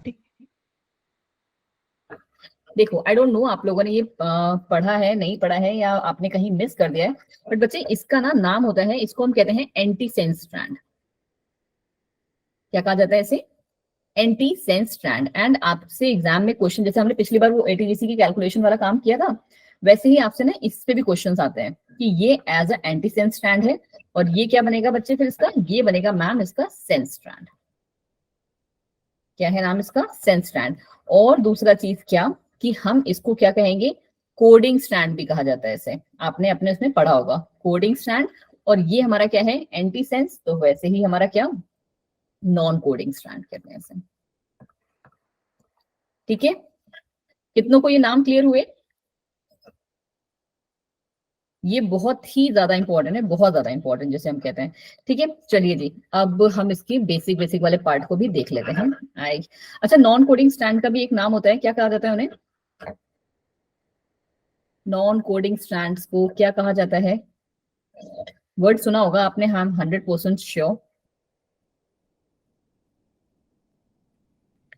देखो आई डोंट नो आप लोगों ने ये पढ़ा है नहीं पढ़ा है, या आपने कहीं मिस कर दिया है, बट बच्चे इसका ना नाम होता है, इसको हम कहते हैं एंटीसेंस स्ट्रैंड। क्या कहा जाता है इसे, एंटीसेंस स्ट्रैंड। एंड आपसे एग्जाम में क्वेश्चन, जैसे हमने पिछली बार वो एटीजीसी की कैलकुलेशन वाला काम किया था, वैसे ही आपसे ना इस पे भी क्वेश्चंस आते हैं कि ये एज अ एंटीसेंस स्ट्रैंड है, और ये क्या बनेगा बच्चे फिर इसका, ये बनेगा मैम इसका सेंस स्ट्रैंड। क्या है नाम इसका, सेंस स्ट्रैंड। और दूसरा चीज क्या, कि हम इसको क्या कहेंगे, कोडिंग स्ट्रैंड भी कहा जाता है इसे, आपने अपने उसमें पढ़ा होगा कोडिंग स्ट्रैंड। और ये हमारा क्या है, एंटीसेंस, तो वैसे ही हमारा क्या, नॉन कोडिंग स्ट्रैंड कहते हैं इसे। ठीक है, कितनों को ये नाम क्लियर हुए? ये बहुत ही ज्यादा इंपॉर्टेंट है, बहुत ज्यादा इंपॉर्टेंट जैसे हम कहते हैं। ठीक है, चलिए जी, अब हम इसकी बेसिक बेसिक वाले पार्ट को भी देख लेते हैं। अच्छा, नॉन कोडिंग स्ट्रैंड का भी एक नाम होता है, क्या कहा जाता है उन्हें? नॉन कोडिंग स्ट्रैंड्स को क्या कहा जाता है? वर्ड सुना होगा आपने, हाँ 100% श्योर।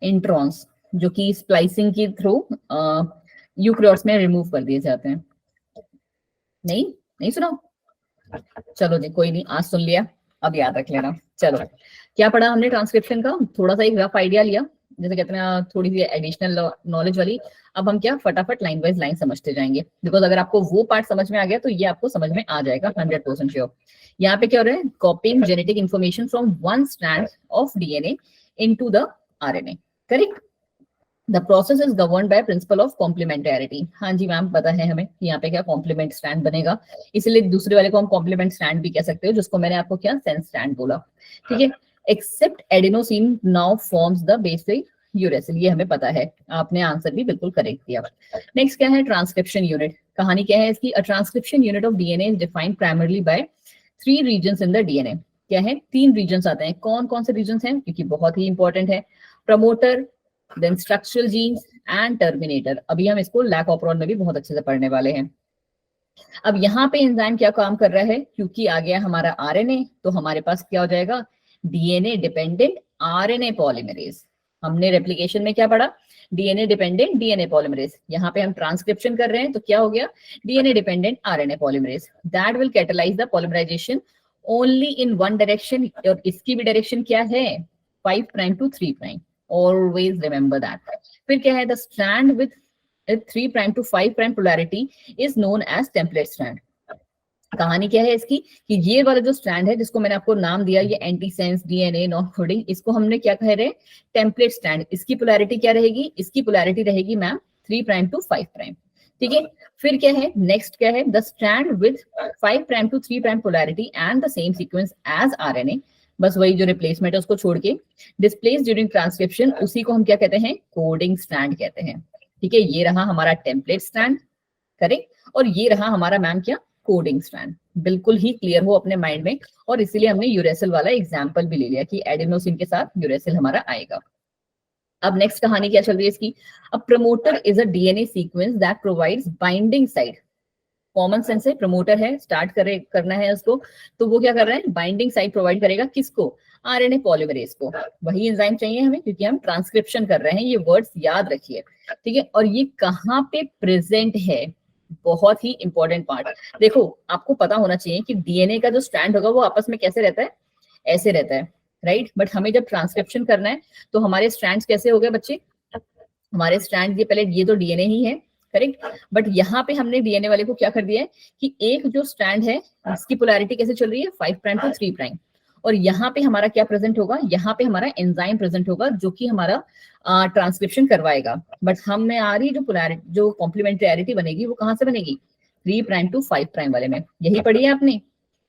इंट्रॉन्स, जो कि स्प्लाइसिंग के थ्रू यूकैरियोट्स में रिमूव कर दिए जाते हैं। नहीं, नहीं सुना? चलो जी, कोई नहीं, आज सुन लिया, अब याद रख लेना। चलो, क्या पढ़ा हमने ट्रांसक्रिप्शन का? थोड़ा सा एक रफ आइडिया लिया, जैसे कहते हैं थोड़ी सी एडिशनल नॉलेज वाली। अब हम क्या फटाफट लाइन वाइज लाइन समझते जाएंगे, बिकॉज अगर आपको वो पार्ट समझ में आ गया तो ये आपको समझ में आ जाएगा 100% श्योर। यहाँ पे क्या हो रहा है? कॉपिंग genetic information from one strand of DNA into the RNA, correct? The process is govern by principle of complementarity. हाँ जी मैम, पता है हमें यहाँ पे क्या कॉम्प्लीमेंट स्ट्रैंड बनेगा, इसलिए दूसरे वाले को हम कॉम्प्लीमेंट स्ट्रैंड भी कह सकते हो, जिसको मैंने आपको क्या सेंस स्ट्रैंड बोला। ठीक है, except adenosine now forms the basic uracil, ये हमें पता है, आपने आंसर भी बिल्कुल करेक्ट दिया। नेक्स्ट क्या है? Transcription unit. कहानी क्या है इसकी? A transcription unit of DNA is defined primarily by 3 regions in the DNA. क्या है? 3 रीजन्स आते हैं। कौन कौन से रीजन्स हैं? क्योंकि बहुत ही इंपॉर्टेंट है। Promoter, then structural genes and terminator. अभी हम इसको लैक ऑपरॉन में भी बहुत अच्छे से पढ़ने वाले हैं। अब यहाँ पे एंजाइम क्या काम कर रहा है? क्योंकि आ गया हमारा आरएनए, तो हमारे पास क्या हो जाएगा? DNA dependent RNA polymerase. हमने रेप्लिकेशन में क्या पढ़ा? DNA dependent DNA polymerase. यहाँ पे हम ट्रांसक्रिप्शन कर रहे हैं, तो क्या हो गया? DNA dependent RNA polymerase that will catalyse the polymerisation only in one direction. और इसकी भी डायरेक्शन क्या है? 5 prime to 3 prime. Always remember that. फिर क्या है? The strand with 3 prime to 5 prime polarity is known as template strand. कहानी क्या है इसकी? कि ये वाला जो स्ट्रैंड है जिसको मैंने आपको नाम दिया, ये एंटीसेंस डीएनए नॉन कोडिंग, इसको हमने क्या कह रहे हैं? Template strand. इसकी पोलैरिटी क्या रहेगी? इसकी पोलैरिटी रहेगी मैम 3 प्राइम टू 5 प्राइम। ठीक है, फिर क्या है? नेक्स्ट क्या है? The strand with 5 prime to 3 prime polarity and the same sequence as RNA, बस वही जो रिप्लेसमेंट है उसको छोड़ के, डिस्प्लेस ड्यूरिंग ट्रांसक्रिप्शन, उसी को हम क्या कहते हैं? कोडिंग स्ट्रैंड कहते हैं। ठीक है, ये रहा हमारा टेम्पलेट स्ट्रैंड, करेक्ट, और ये रहा हमारा मैम क्या? Coding strand. बिल्कुल ही क्लियर हो अपने माइंड में, और इसीलिए हमने यूरेसिल वाला एग्जांपल भी ले लिया कि एडेनोसिन के साथ यूरेसिल हमारा आएगा। अब नेक्स्ट कहानी क्या चल रही है इसकी? A promoter is a DNA sequence that provides binding site. Common sense है, प्रमोटर है, स्टार्ट करना है उसको, तो वो क्या कर रहा है? बाइंडिंग साइट प्रोवाइड करेगा। किसको? आरएनए पॉलीमरेज को। वही एंजाइम चाहिए हमें, क्योंकि हम ट्रांसक्रिप्शन कर रहे हैं, ये वर्ड्स याद रखिए। ठीक है, और ये कहाँ पे प्रेजेंट है? बहुत ही इंपॉर्टेंट पार्ट। देखो, आपको पता होना चाहिए कि डीएनए का जो स्ट्रैंड होगा वो आपस में कैसे रहता है? ऐसे रहता है, राइट? बट हमें जब ट्रांसक्रिप्शन करना है तो हमारे स्ट्रैंड्स कैसे हो गए बच्चे? हमारे स्ट्रैंड, ये पहले ये तो डीएनए ही है, करेक्ट, बट यहाँ पे हमने डीएनए वाले को क्या कर दिया है कि एक जो स्ट्रैंड है इसकी पोलैरिटी कैसे चल रही है? 5 प्राइम टू 3 प्राइम, और यहाँ पे हमारा क्या प्रेजेंट होगा? यहाँ पे हमारा एंजाइम प्रेजेंट होगा जो कि हमारा ट्रांसक्रिप्शन करवाएगा। बट हम में आ रही जो पोलैरिटी, जो कॉम्प्लीमेंटेरिटी बनेगी, वो कहाँ से बनेगी? 3 प्राइम टू 5 प्राइम वाले में। यही पढ़ी है आपने,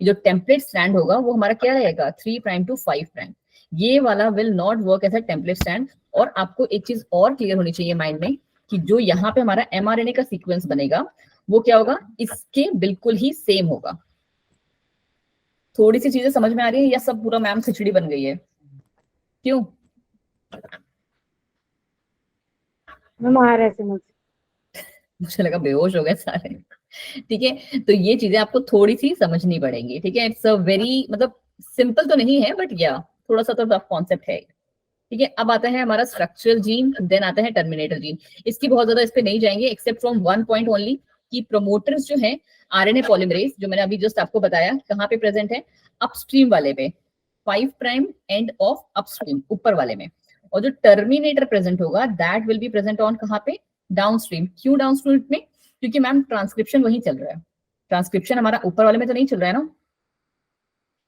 जो टेम्पलेट स्ट्रैंड होगा वो हमारा क्या रहेगा? 3 प्राइम टू 5 प्राइम। ये वाला will not work as a template strand. और आपको एक चीज और क्लियर होनी चाहिए माइंड में, कि जो यहाँ पे हमारा एमआरएनए का सीक्वेंस बनेगा वो क्या होगा? इसके बिल्कुल ही सेम होगा। थोड़ी सी चीजें समझ में आ रही है या सब पूरा मैम खिचड़ी बन गई है? क्यों? मैम आ रहा है समझ। मुझे लगा बेहोश हो गए सारे। ठीक है, तो ये चीजें आपको थोड़ी सी समझनी पड़ेंगी। ठीक है, इट्स अ वेरी, मतलब सिंपल तो नहीं है, बट या थोड़ा सा तो टफ कॉन्सेप्ट है। ठीक है, अब आता है हमारा स्ट्रक्चरल जीन, देन आता है टर्मिनेटर जीन। इसकी बहुत ज्यादा इस पे नहीं जाएंगे, except from one point only, कि प्रोमोटर्स जो है आरएनए पॉलीमरेज, जो मैंने अभी जस्ट आपको बताया कहाँ पे प्रेजेंट है? अपस्ट्रीम वाले पे, 5 प्राइम एंड ऑफ अपस्ट्रीम, ऊपर वाले में। और जो टर्मिनेटर प्रेजेंट होगा that will be present on कहाँ पे? डाउनस्ट्रीम। क्यों डाउनस्ट्रीम में? क्योंकि मैम ट्रांसक्रिप्शन वहीं चल रहा है, ट्रांसक्रिप्शन हमारा ऊपर वाले में तो नहीं चल रहा है ना।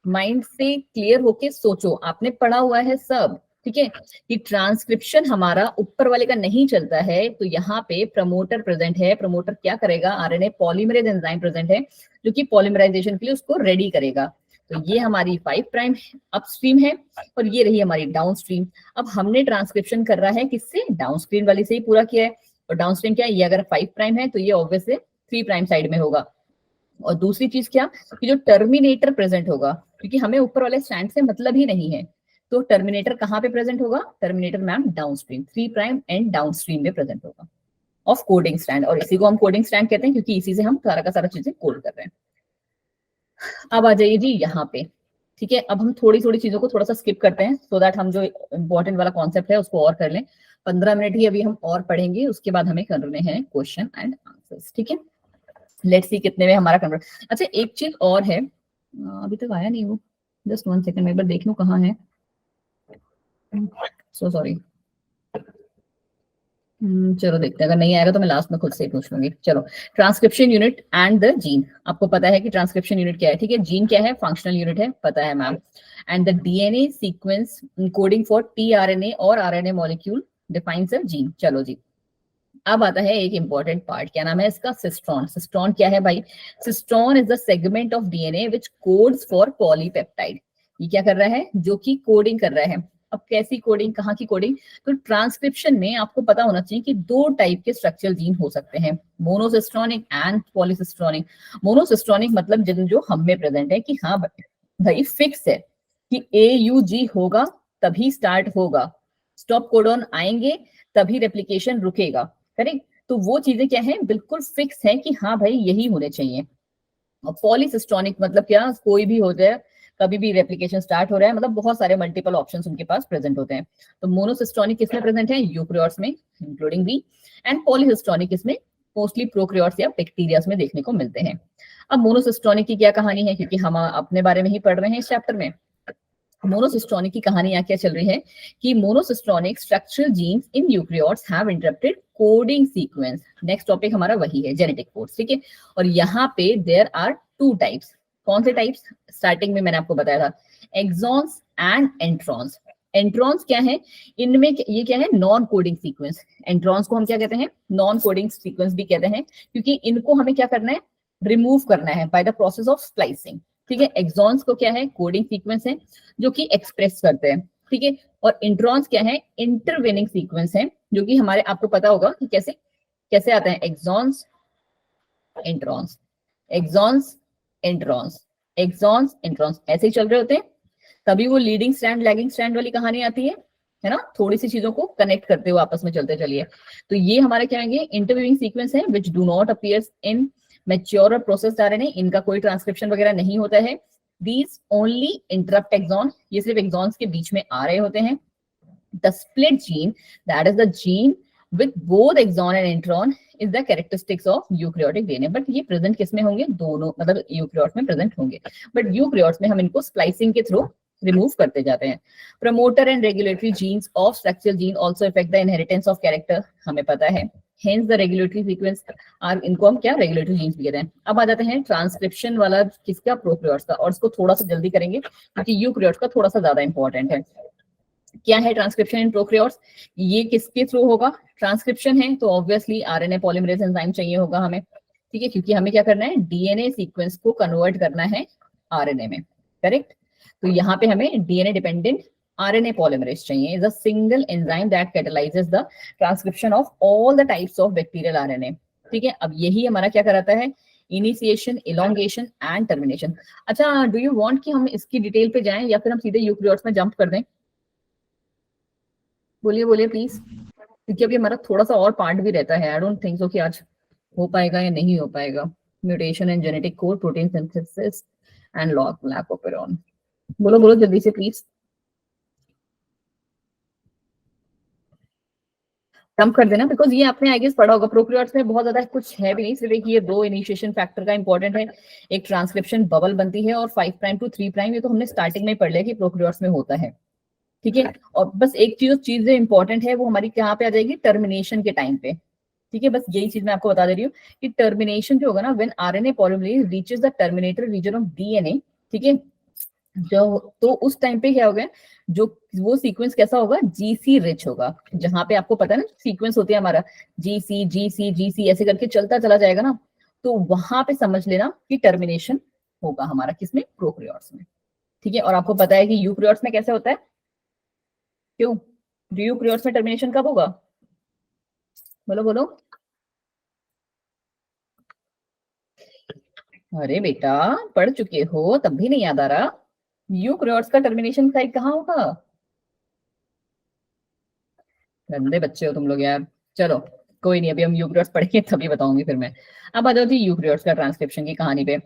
माइंड से क्लियर होके सोचो, आपने पढ़ा हुआ है सब। ठीक है, कि ट्रांसक्रिप्शन हमारा ऊपर वाले का नहीं चलता है, तो यहाँ पे प्रमोटर प्रेजेंट है। प्रमोटर क्या करेगा? आरएनए पॉलीमरेज एंजाइम प्रेजेंट है जो कि पॉलीमराइजेशन के लिए उसको रेडी करेगा। तो ये हमारी 5 प्राइम अपस्ट्रीम है और ये रही हमारी डाउनस्ट्रीम। अब हमने ट्रांसक्रिप्शन कर रहा है किससे, डाउनस्ट्रीम वाली से ही पूरा किया है। और डाउनस्ट्रीम क्या है, ये अगर 5 प्राइम है तो ये ऑब्वियसली 3 प्राइम साइड में होगा। और दूसरी चीज क्या, कि जो टर्मिनेटर प्रेजेंट होगा, क्योंकि हमें ऊपर वाले स्ट्रैंड से मतलब ही नहीं है, तो टर्मिनेटर कहाँ पे प्रेजेंट होगा, terminator ma'am downstream 3 prime and downstream में प्रेजेंट होगा ऑफ कोडिंग स्ट्रैंड। और इसी को हम कोडिंग स्ट्रैंड कहते हैं क्योंकि इसी से हम सारा का सारा चीजें कोड कर रहे हैं। अब आ जाइए जी यहाँ पे, ठीक है। अब हम थोड़ी थोड़ी चीजों को थोड़ा सा स्किप करते हैं सो दैट हम जो इंपॉर्टेंट वाला कॉन्सेप्ट है उसको और कर लें। 15 मिनट ही अभी हम और पढ़ेंगे, उसके बाद हमें करने हैं क्वेश्चन एंड आंसर्स, ठीक है। लेट्स सी कितने में हमारा कन्वर्ट। अच्छा एक चीज और है, अभी तक आया नहीं वो, जस्ट 1 सेकंड, मैं एक बार देख लूं कहाँ है। सो सॉरी, चलो देखते हैं, अगर नहीं आएगा तो मैं लास्ट में खुद से ही पूछ लूंगी। चलो, transcription unit and the gene. आपको पता है कि ट्रांसक्रिप्शन यूनिट क्या है, ठीक है। जीन क्या है, फंक्शनल यूनिट है, पता है ma'am. And the DNA sequence coding for tRNA और RNA molecule defines a gene. चलो जी, अब आता है एक इंपॉर्टेंट पार्ट, क्या नाम है इसका, सिस्ट्रॉन। सिस्ट्रॉन क्या है भाई, cistron is the segment of DNA which codes for polypeptide. ये क्या कर रहा है, जो कि कोडिंग कर रहा है। अब कैसी कोडिंग, कहाँ की कोडिंग, तो ट्रांसक्रिप्शन में आपको पता होना चाहिए कि 2 टाइप के स्ट्रक्चरल जीन हो सकते हैं, मोनोसिस्ट्रॉनिक एंड पॉलीसिस्ट्रॉनिक। मोनोसिस्ट्रॉनिक मतलब जो हम में प्रेजेंट है कि हाँ भाई फिक्स है कि AUG होगा तभी स्टार्ट होगा, स्टॉप कोडॉन आएंगे तभी रेप्लिकेशन रुकेगा, करेक्ट। तो वो चीजें क्या है, बिल्कुल फिक्स है कि हाँ भाई यही होने चाहिए। और पॉलीसिस्ट्रॉनिक मतलब क्या, कोई भी हो जाए, कभी भी रेप्लिकेशन स्टार्ट हो रहा है, मतलब बहुत सारे मल्टीपल ऑप्शंस उनके पास प्रेजेंट होते हैं। तो मोनोसिस्ट्रॉनिक किसमें प्रेजेंट है, यूकैरियोट्स में इंक्लूडिंग वी। एंड पॉलीसिस्ट्रॉनिक इसमें मोस्टली प्रोकैरियोट्स या बैक्टीरियाज में देखने को मिलते हैं। अब मोनोसिस्ट्रॉनिक की क्या कहानी है, क्योंकि हम अपने बारे में ही पढ़ रहे हैं इस चैप्टर में। मोनोसिस्ट्रॉनिक की कहानी यहाँ क्या चल रही है कि monocistronic structural genes in eukaryotes have interrupted coding sequence. Next topic हमारा वही है, जेनेटिक कोड्स, ठीक है। और यहाँ पे देयर आर 2 टाइप्स। कौन से टाइप्स, स्टार्टिंग में मैंने आपको बताया था, एक्सॉन्स एंड एंट्रॉन्स। एंट्रॉन्स क्या है, इनमें ये क्या है, नॉन कोडिंग सीक्वेंस। एंट्रॉन्स को हम क्या कहते हैं, नॉन कोडिंग सीक्वेंस भी कहते हैं, क्योंकि इनको हमें क्या करना है, रिमूव करना है by the process of splicing, ठीक है। एक्सॉन्स को क्या है, कोडिंग सीक्वेंस है जो कि एक्सप्रेस करते हैं, ठीक है। और इंट्रॉन्स क्या है, इंटरवेनिंग सीक्वेंस है, जो कि हमारे, आपको पता होगा कि कैसे कैसे आता है, exons introns, exons introns, exons introns, ऐसे ही चल रहे होते हैं। तभी वो लीडिंग स्ट्रैंड लैगिंग स्ट्रैंड वाली कहानी आती है ना, थोड़ी सी चीजों को कनेक्ट करते हुए आपस में चलते चलिए। तो ये हमारे क्या आएंगे, इंटरवीविंग सीक्वेंस है which do not appears in mature और प्रोसेस्ड आरएनए। इनका कोई ट्रांसक्रिप्शन वगैरह नहीं होता है। These only interrupt exon, ये सिर्फ एक्सॉन्स के बीच में आ रहे होते हैं। The split gene, that is the gene with both exon and intron, is the characteristics of eukaryotic DNA. But ये प्रेजेंट किसमें होंगे, दोनों, मतलब यूकैरियोट्स में प्रेजेंट होंगे, बट यूकैरियोट्स में हम इनको स्प्लाइसिंग के थ्रू रिमूव करते जाते हैं। Promoter and regulatory genes of structural gene also affect the inheritance of character, हमें पता है। Hence the regulatory sequence are, इनको हम क्या, रेगुलेटरी जीन्स भी कहते हैं। अब आ जाते हैं ट्रांसक्रिप्शन वाला किसका, प्रोकैरियोट्स का, और इसको थोड़ा सा जल्दी करेंगे क्योंकि यूकैरियोट्स का थोड़ा सा ज्यादा इंपॉर्टेंट है। क्या है ट्रांसक्रिप्शन इन प्रोकैरियोट्स, ये किसके थ्रू होगा, ट्रांसक्रिप्शन है तो ऑब्वियसली आरएनए पॉलीमरेज एंजाइम चाहिए होगा हमें, ठीक है, क्योंकि हमें क्या करना है, डीएनए सीक्वेंस को कन्वर्ट करना है आरएनए में, करेक्ट। तो यहाँ पे हमें डीएनए डिपेंडेंट RNA polymerase चाहिए, is a single enzyme that catalyzes the transcription of all the types of bacterial RNA, ठीक है। अब यही हमारा क्या कराता है, इनिशिएशन, इलोंगेशन एंड टर्मिनेशन। अच्छा, डू यू वांट कि हम इसकी डिटेल पे जाएं या फिर हम सीधे यूकैरियोट्स में जंप कर दें, बोलिए बोलिए प्लीज, क्योंकि अभी हमारा थोड़ा सा और पार्ट भी रहता है। आई डोंट थिंक सो कि आज हो पाएगा या नहीं हो पाएगा। Mutation and genetic code, protein synthesis and lac operon, बोलो बोलो जल्दी से प्लीज, कम कर देना, बिकॉज ये आपने आई गेस पढ़ा होगा। प्रोकैरियोट्स में बहुत ज्यादा कुछ है भी नहीं, सिर्फ एक ये 2 इनिशिएशन फैक्टर का इंपॉर्टेंट है, एक ट्रांसक्रिप्शन बबल बनती है, और 5 प्राइम टू 3 प्राइम, ये तो हमने स्टार्टिंग में पढ़ लिया कि प्रोकैरियोट्स में होता है, ठीक है। और बस एक चीज जो इंपॉर्टेंट है वो हमारी कहाँ पे आ जाएगी, टर्मिनेशन के टाइम पे, ठीक है। बस यही चीज मैं आपको बता दे रही हूँ कि टर्मिनेशन जो होगा ना, when RNA polymerase reaches the terminator region of DNA, ठीक है, जो तो उस टाइम पे क्या होगा, जो वो सीक्वेंस कैसा होगा, जीसी रिच होगा, जहां पे आपको पता है ना सीक्वेंस होती है हमारा जीसी, ऐसे करके चलता चला जाएगा ना, तो वहां पे समझ लेना कि टर्मिनेशन होगा हमारा किसमें, प्रोकैरियोट्स में। ठीक है, और आपको पता है कि यूकैरियोट्स में कैसे होता है, क्यों, यूकैरियोट्स में टर्मिनेशन कब होगा, बोलो बोलो। अरे बेटा पढ़ चुके हो तब भी नहीं याद आ रहा, यूकैरियोट्स का टर्मिनेशन साइट कहाँ होगा, गंदे बच्चे हो तुम लोग यार। चलो कोई नहीं, अभी हम यूकैरियोट्स पढ़ेंगे तभी बताऊंगी फिर मैं। अब आ जाओ जी यूकैरियोट्स का ट्रांसक्रिप्शन की कहानी पे।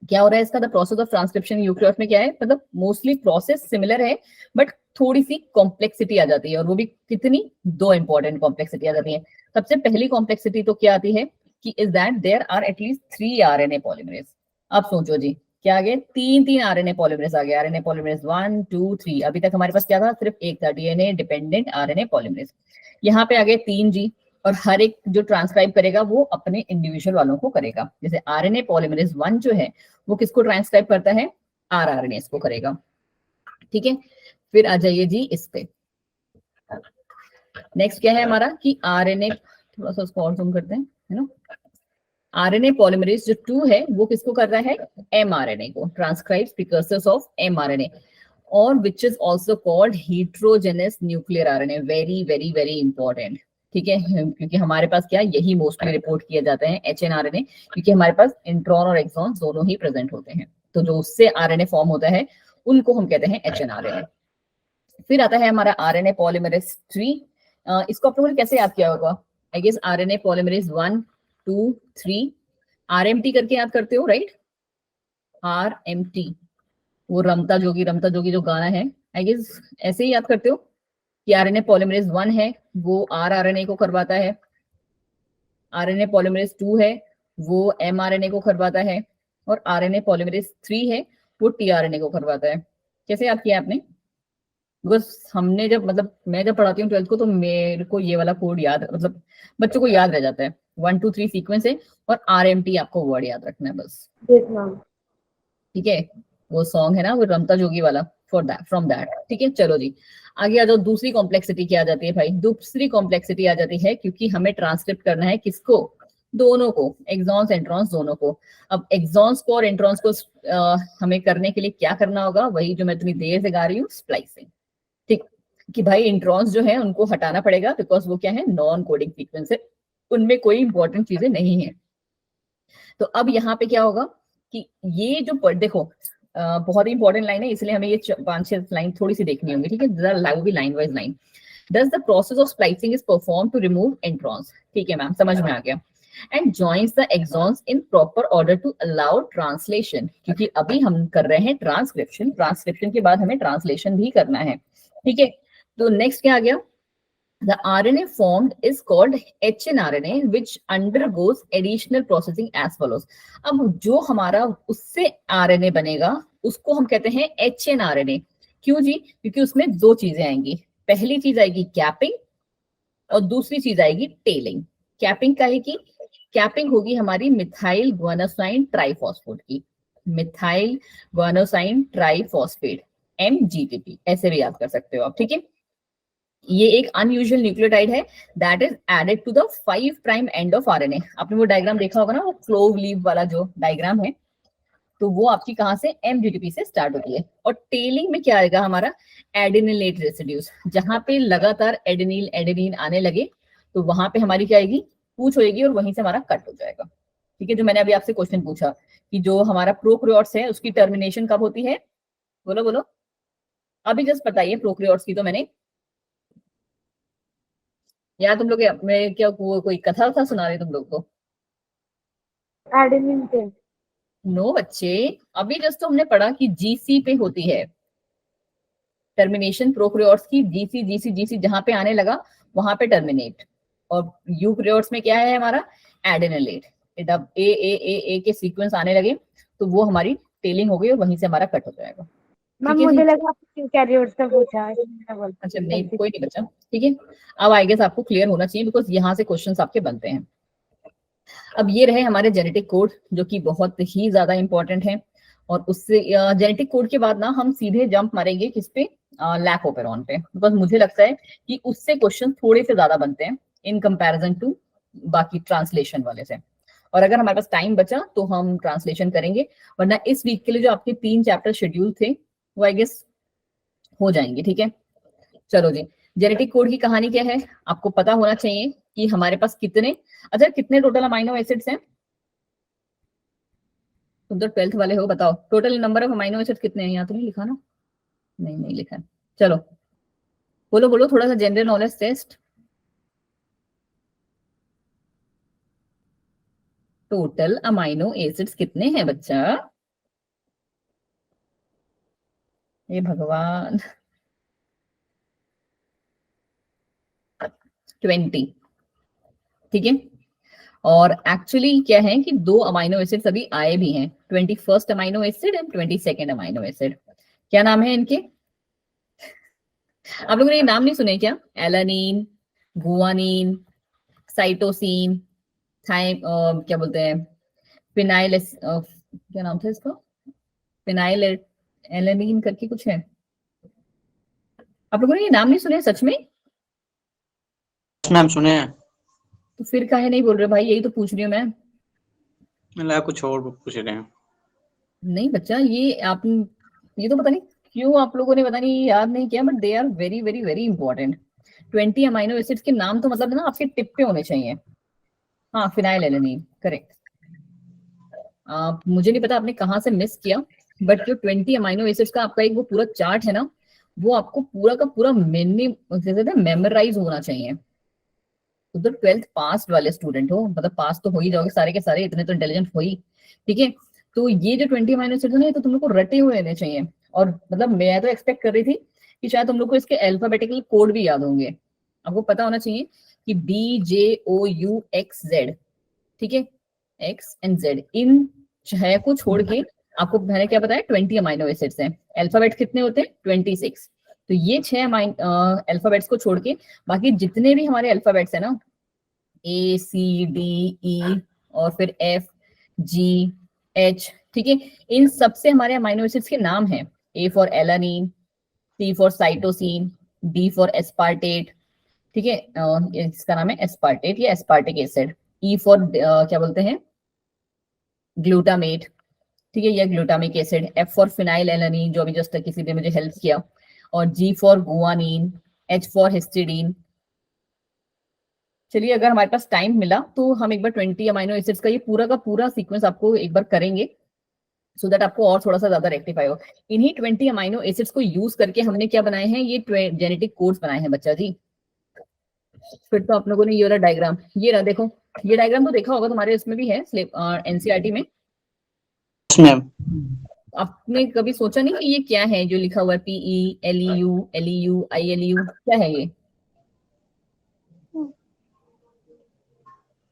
क्या हो रहा है इसका, the process of transcription eukaryote में क्या है, मतलब मोस्टली प्रोसेस सिमिलर है बट थोड़ी सी कॉम्प्लेक्सिटी आ जाती है, और वो भी कितनी, दो इंपॉर्टेंट कॉम्प्लेक्सिटी आ जाती है। सबसे पहली कॉम्प्लेक्सिटी तो क्या आती है कि is that there are at least 3 RNA polymerase. अब सोचो जी क्या आ गए, तीन आरएनए पॉलीमरेज आ गए, आरएनए पॉलीमरेज 1 2 3। अभी तक हमारे पास क्या था, सिर्फ एक था, डीएनए डिपेंडेंट आरएनए पॉलीमरेज। यहाँ पे आ गए 3 जी, और हर एक जो ट्रांसक्राइब करेगा वो अपने इंडिविजुअल वालों को करेगा। जैसे आरएनए पॉलीमरेज 1 जो है वो किसको ट्रांसक्राइब करता है, आरआरएनए को करेगा। ठीक है, फिर आ जाइए जी इस पे, नेक्स्ट क्या है हमारा कि आरएनए, थोड़ा सा उसको और जूम करते हैं, है ना। आरएनए पॉलीमरेज जो 2 है वो किसको कर रहा है, एमआरएनए को, ट्रांसक्राइब प्रिकर्सर्स ऑफ एमआरएनए, और which is also called heterogeneous nuclear RNA. Very very very important. ठीक है, क्योंकि हमारे पास क्या, यही मोस्टली रिपोर्ट किए जाते हैं एचएनआरएनए, क्योंकि हमारे पास इंट्रॉन और एक्सॉन दोनों ही प्रेजेंट होते हैं, तो जो उससे आरएनए फॉर्म होता है उनको हम कहते हैं एचएनआरएनए। फिर आता है हमारा आरएनए पॉलीमरेज 3। इसको आप लोगों ने कैसे याद किया होगा, I guess RNA polymerase 1 2 3 RMT करके याद करते हो, राइट, आरएमटी, वो रमता जोगी जो गाना है, आई गेस ऐसे ही याद करते हो कि आरएनए पॉलीमरेज 1 है वो आरआरएनए को करवाता है, आरएनए पॉलीमरेज 2 है वो एमआरएनए को करवाता है, और आरएनए पॉलीमरेज 3 है वो टीआरएनए को करवाता है। कैसे याद किया आपने, बिकॉज हमने जब, मतलब मैं जब पढ़ाती हूँ 12th को, तो मेरे को ये वाला कोड याद, मतलब बच्चों को याद रह जाता है, 1 2 3 सीक्वेंस है, और आरएमटी आपको वर्ड याद रखना है बस। Yes ma'am. ठीक है, वो सॉन्ग है ना वो रमता जोगी वाला, फॉर दैट, फ्रॉम दैट। ठीक है, चलो जी आगे आ जाओ। दूसरी कॉम्प्लेक्सिटी क्या आ जाती है भाई, दूसरी कॉम्प्लेक्सिटी आ जाती है क्योंकि हमें ट्रांसक्रिप्ट करना है किसको, दोनों को, एक्सॉन्स एंट्रॉन्स दोनों को। अब एक्सॉन्स को और एंट्रॉन्स को हमें करने के लिए क्या करना होगा, वही जो मैं इतनी देर से गा रही हूँ, स्प्लाइसिंग। ठीक, कि भाई इंट्रॉन्स जो है उनको हटाना पड़ेगा, बिकॉज वो क्या है, नॉन कोडिंग सीक्वेंस है, उनमें कोई इंपॉर्टेंट चीजें नहीं है। तो अब यहाँ पे क्या होगा कि ये जो देखो बहुत ही इंपॉर्टेंट लाइन है, इसलिए हमें ये 5-6 लाइन थोड़ी सी देखनी होंगी। ठीक है, वो भी line wise line. Thus the process of splicing is performed to remove introns. ठीक है मैम, समझ में आ गया। And joins the exons in proper order to allow translation. क्योंकि अभी हम कर रहे हैं ट्रांसक्रिप्शन, ट्रांसक्रिप्शन के बाद हमें ट्रांसलेशन भी करना है। ठीक है, तो नेक्स्ट क्या आ गया, the RNA formed is called hnRNA which undergoes additional processing as follows. अब जो हमारा उससे RNA बनेगा उसको हम कहते हैं hnRNA। क्यों जी, क्योंकि उसमें दो चीजें आएंगी, पहली चीज आएगी कैपिंग और दूसरी चीज आएगी टेलिंग। कैपिंग का है कि कैपिंग होगी हमारी मिथाइल ग्वानोसाइन ट्राइफॉस्फेट की, मिथाइल ग्वानोसाइन ट्राइफॉस्फेट, MGTP, ऐसे भी याद कर सकते हो आप। ठीक है, ये एक अनयूजुअल न्यूक्लियोटाइड है that is added to the 5 prime end of RNA. आपने वो डायग्राम देखा होगा ना, वो क्लोव लीव वाला जो डायग्राम है, तो वो आपकी कहां से, MGTP से स्टार्ट होती है। और टेलिंग में क्या आएगा हमारा, एडेनिलेट रेसिड्यूज, जहां पे लगातार एडेनिल एडेनिन आने लगे तो वहां पे हमारी क्या आएगी, पूछ होएगी, और वहीं से हमारा कट हो जाएगा। ठीक है, जो मैंने अभी आपसे क्वेश्चन पूछा कि जो हमारा प्रोकैरियोट्स है उसकी टर्मिनेशन कब होती है, बोलो बोलो, अभी जस्ट बताइए प्रोकैरियोट्स की। तो मैंने यार तुम लोग मैं क्या कोई कथा था सुना रही तुम लोग को, एडेनिन पे। नो बच्चे, अभी जस्ट तो हमने पढ़ा कि जीसी पे होती है टर्मिनेशन प्रोकैरियोट्स की, जीसी जीसी जीसी जहां पे आने लगा वहां पे टर्मिनेट। और यूकैरियोट्स में क्या है हमारा, एडेनिलेट, जब ए के सीक्वेंस आने लगे तो वो हमारी टेलिंग हो गई और वहीं से हमारा कट हो जाएगा। मैम मुझे लगा आपने यूकैरियोट्स का पूछा है। अच्छा नहीं, कोई नहीं बच्चा। ठीक है, अब आई गेस आपको क्लियर होना चाहिए बिकॉज यहाँ से क्वेश्चंस आपके बनते हैं। अब ये रहे हमारे जेनेटिक कोड जो कि बहुत ही ज्यादा इंपॉर्टेंट है, और उससे जेनेटिक कोड के बाद ना हम सीधे जंप मारेंगे किस पे, लैक ओपेरॉन पे, बिकॉज मुझे लगता है कि उससे क्वेश्चन थोड़े से ज्यादा बनते हैं इन कंपैरिजन टू बाकी ट्रांसलेशन वाले से। और अगर हमारे पास टाइम बचा तो हम ट्रांसलेशन करेंगे, वरना इस वीक के लिए जो आपके 3 चैप्टर शेड्यूल थे वो आई गेस हो जाएंगे। ठीक है, चलो जी, जेनेटिक कोड की कहानी क्या है आपको पता होना चाहिए कि हमारे पास कितने टोटल अमाइनो एसिड्स हैं। तुम तो 12th वाले हो, बताओ total number of amino acids कितने हैं। यहाँ तो नहीं लिखा ना, नहीं लिखा है। चलो बोलो बोलो, थोड़ा सा general knowledge test. Total amino acids कितने हैं बच्चा? ये भगवान, 20। ठीक है, और एक्चुअली क्या है कि 2 अमाइनो एसिड्स अभी आए भी हैं, 21st amino acid and 22nd amino acid. क्या नाम है इनके? आप लोगों ने ये नाम नहीं सुने क्या? एलानीन, गुआनीन, साइटोसिन, क्या बोलते हैं, फिनाइल, क्या नाम था इसका, फिनाइल एलानीन करके कुछ है। आप लोगों ने ये नाम नहीं सुने सच में? मैम सुने हैं। तो फिर काहे नहीं बोल रहे भाई, यही तो पूछ रही हूँ मैं। मतलब कुछ और पूछ रहे हैं। नहीं बच्चा, ये तो पता नहीं क्यों आप लोगों ने पता नहीं याद नहीं किया, but they are very very very important. 20 amino acids के नाम तो मतलब ना आपके टिप पे होने चाहिए। हाँ, फिनाइल एलानीन, करेक्ट। मुझे नहीं पता आपने कहाँ से मिस किया, बट जो 20 अमाइनो एसिड्स का आपका एक वो पूरा चार्ट है ना, वो आपको पूरा का पूरा मेमोराइज होना चाहिए। तो 12th पास वाले स्टूडेंट हो, मतलब पास तो हो ही जाओगे सारे के सारे, इतने तो इंटेलिजेंट हो ही। ठीक है, तो ये जो 20 अमाइनो एसिड्स है ना, ये तो तुम लोग को रटे हुए रहने चाहिए। और मतलब मैं तो एक्सपेक्ट कर रही थी कि शायद तुम लोग को इसके अल्फाबेटिकल कोड भी याद होंगे। आपको पता होना चाहिए कि BJOUXZ, ठीक है, X एंड Z, इन 6 को छोड़ के आपको मैंने क्या बताया, 20 अमाइनो एसिड्स हैं। अल्फाबेट कितने होते हैं? 26। तो ये 6 अल्फाबेट्स को छोड़ के बाकी जितने भी हमारे अल्फाबेट्स है ना, ACDE और फिर FGH, ठीक है, इन सबसे हमारे अमाइनो एसिड्स के नाम हैं। A for alanine, C for cytosine, D for aspartate, ठीक है, इसका नाम है एस्पार्टेट या एस्पार्टिक एसिड। E फॉर क्या बोलते हैं, ग्लूटामेट, ठीक है, या glutamic acid. F for phenyl alanine, जो अभी जस्ट किसी ने मुझे हेल्प किया, और G for guanine, H for histidine. चलिए, अगर हमारे पास टाइम मिला तो हम एक बार 20 अमाइनो एसिड्स का ये पूरा का पूरा सीक्वेंस आपको एक बार करेंगे, सो दैट आपको और थोड़ा सा ज्यादा रेक्टिफाई हो। इन्हीं 20 अमाइनो एसिड्स को यूज करके हमने क्या बनाए हैं, ये जेनेटिक कोड्स बनाए हैं बच्चा जी। फिर तो आप लोगों ने ये वाला डायग्राम, ये रहा देखो, ये डायग्राम तो देखा होगा, तुम्हारे इसमें भी है एनसीईआरटी में। मैम आपने कभी सोचा नहीं कि ये क्या है जो लिखा हुआ है, PELEU, LEU, ILU, क्या है ये?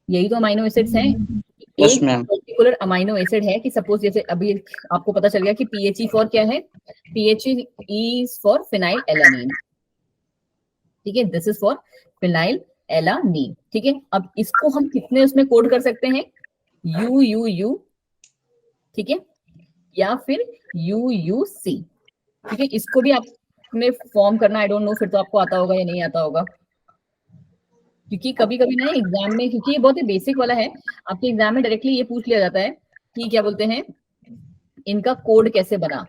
यही तो अमाइनो एसिड्स हैं। यस एक मैम। पर्टिकुलर अमाइनो एसिड है कि सपोज जैसे अभी आपको पता चल गया कि PHE फॉर क्या है, PHE is for phenyl alanine, ठीक है, this is for phenyl alanine. ठीक है, अब इसको हम कितने उसमें कोड कर सकते हैं, UUU, ठीक है, या फिर UUC, ठीक है। इसको भी आपने फॉर्म करना, आई डोंट नो फिर तो आपको आता होगा या नहीं आता होगा, क्योंकि कभी कभी ना एग्जाम में, क्योंकि ये बहुत ही बेसिक वाला है, आपके एग्जाम में डायरेक्टली ये पूछ लिया जाता है कि क्या बोलते हैं, इनका कोड कैसे बना।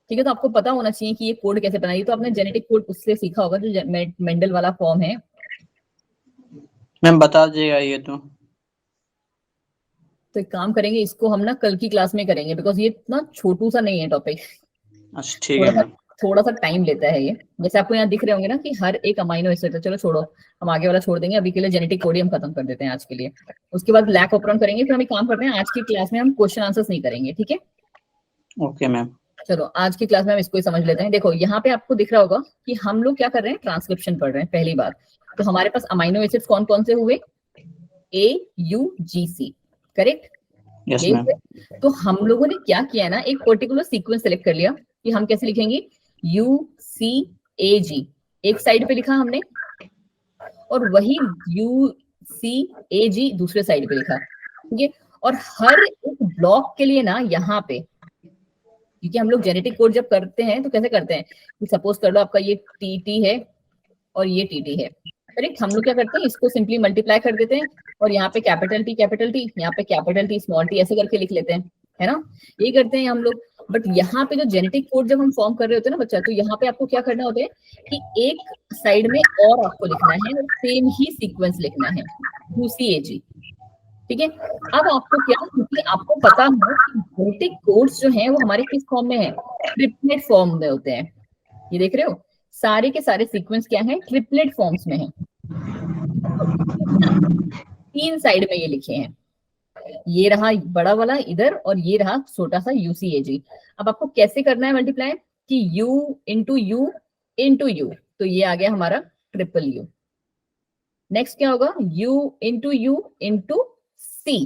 ठीक है, तो आपको पता होना चाहिए कि ये कोड कैसे बना। ये तो आपने जेनेटिक कोड उससे सीखा होगा जो मेंडल वाला फॉर्म है। मैम बता दीजिएगा ये तो एक काम करेंगे, इसको हम ना कल की क्लास में करेंगे, बिकॉज ये इतना छोटू सा नहीं है टॉपिक, अच्छा ठीक है मैम। थोड़ा सा टाइम लेता है ये। जैसे आपको यहाँ दिख रहे होंगे ना कि हर एक अमाइनो एसिड है, चलो छोड़ो, हम आगे वाला छोड़ देंगे, अभी के लिए जेनेटिक कोड ही हम खत्म कर देते हैं आज के लिए। उसके बाद लैक ऑपरेंड करेंगे। फिर हम एक काम करते हैं, आज की क्लास में हम क्वेश्चन आंसर्स नहीं करेंगे, ठीक है। Okay ma'am. चलो आज की क्लास में हम इसको ही समझ लेते हैं। देखो यहाँ पे आपको दिख रहा होगा कि हम लोग क्या कर रहे हैं, ट्रांसक्रिप्शन पढ़ रहे हैं पहली बार। तो हमारे पास अमाइनो एसिड्स कौन कौन से हुए, AUGC, करेक्ट। Yes ma'am. तो हम लोगों ने क्या किया ना, एक पर्टिकुलर सीक्वेंस सेलेक्ट कर लिया कि हम कैसे लिखेंगे, UCAG एक साइड पे लिखा हमने, और वही UCAG दूसरे साइड पे लिखा, ठीक है। और हर एक ब्लॉक के लिए ना यहाँ पे, क्योंकि हम लोग जेनेटिक कोड जब करते हैं तो कैसे करते हैं कि सपोज कर लो आपका ये TT है और ये TT है, करेक्ट। हम लोग क्या करते हैं, इसको सिंपली मल्टीप्लाई कर देते हैं और यहाँ पे कैपिटल टी, यहाँ पे कैपिटल टी स्मॉल टी ऐसे करके लिख लेते हैं, है ना, ये करते हैं हम लोग। बट यहाँ पे जो जेनेटिक कोड जब हम फॉर्म कर रहे होते हैं ना बच्चा, तो यहाँ पे आपको क्या करना होता है कि एक साइड में और आपको लिखना है और सेम ही सीक्वेंस लिखना है, UCAG, ठीक है। अब आपको क्या, क्योंकि आपको पता है कि जेनेटिक कोड्स जो हैं वो हमारे किस फॉर्म में है, ट्रिपलेट फॉर्म में होते हैं। ये देख रहे हो, सारे के सारे सीक्वेंस क्या है, ट्रिपलेट फॉर्म्स में है। 3 साइड में ये लिखे हैं, ये रहा बड़ा वाला इधर और ये रहा छोटा सा UCAG। अब आपको कैसे करना है मल्टीप्लाई, कि U into you into you, तो ये आ गया हमारा ट्रिपल U। नेक्स्ट क्या होगा, U into you into C,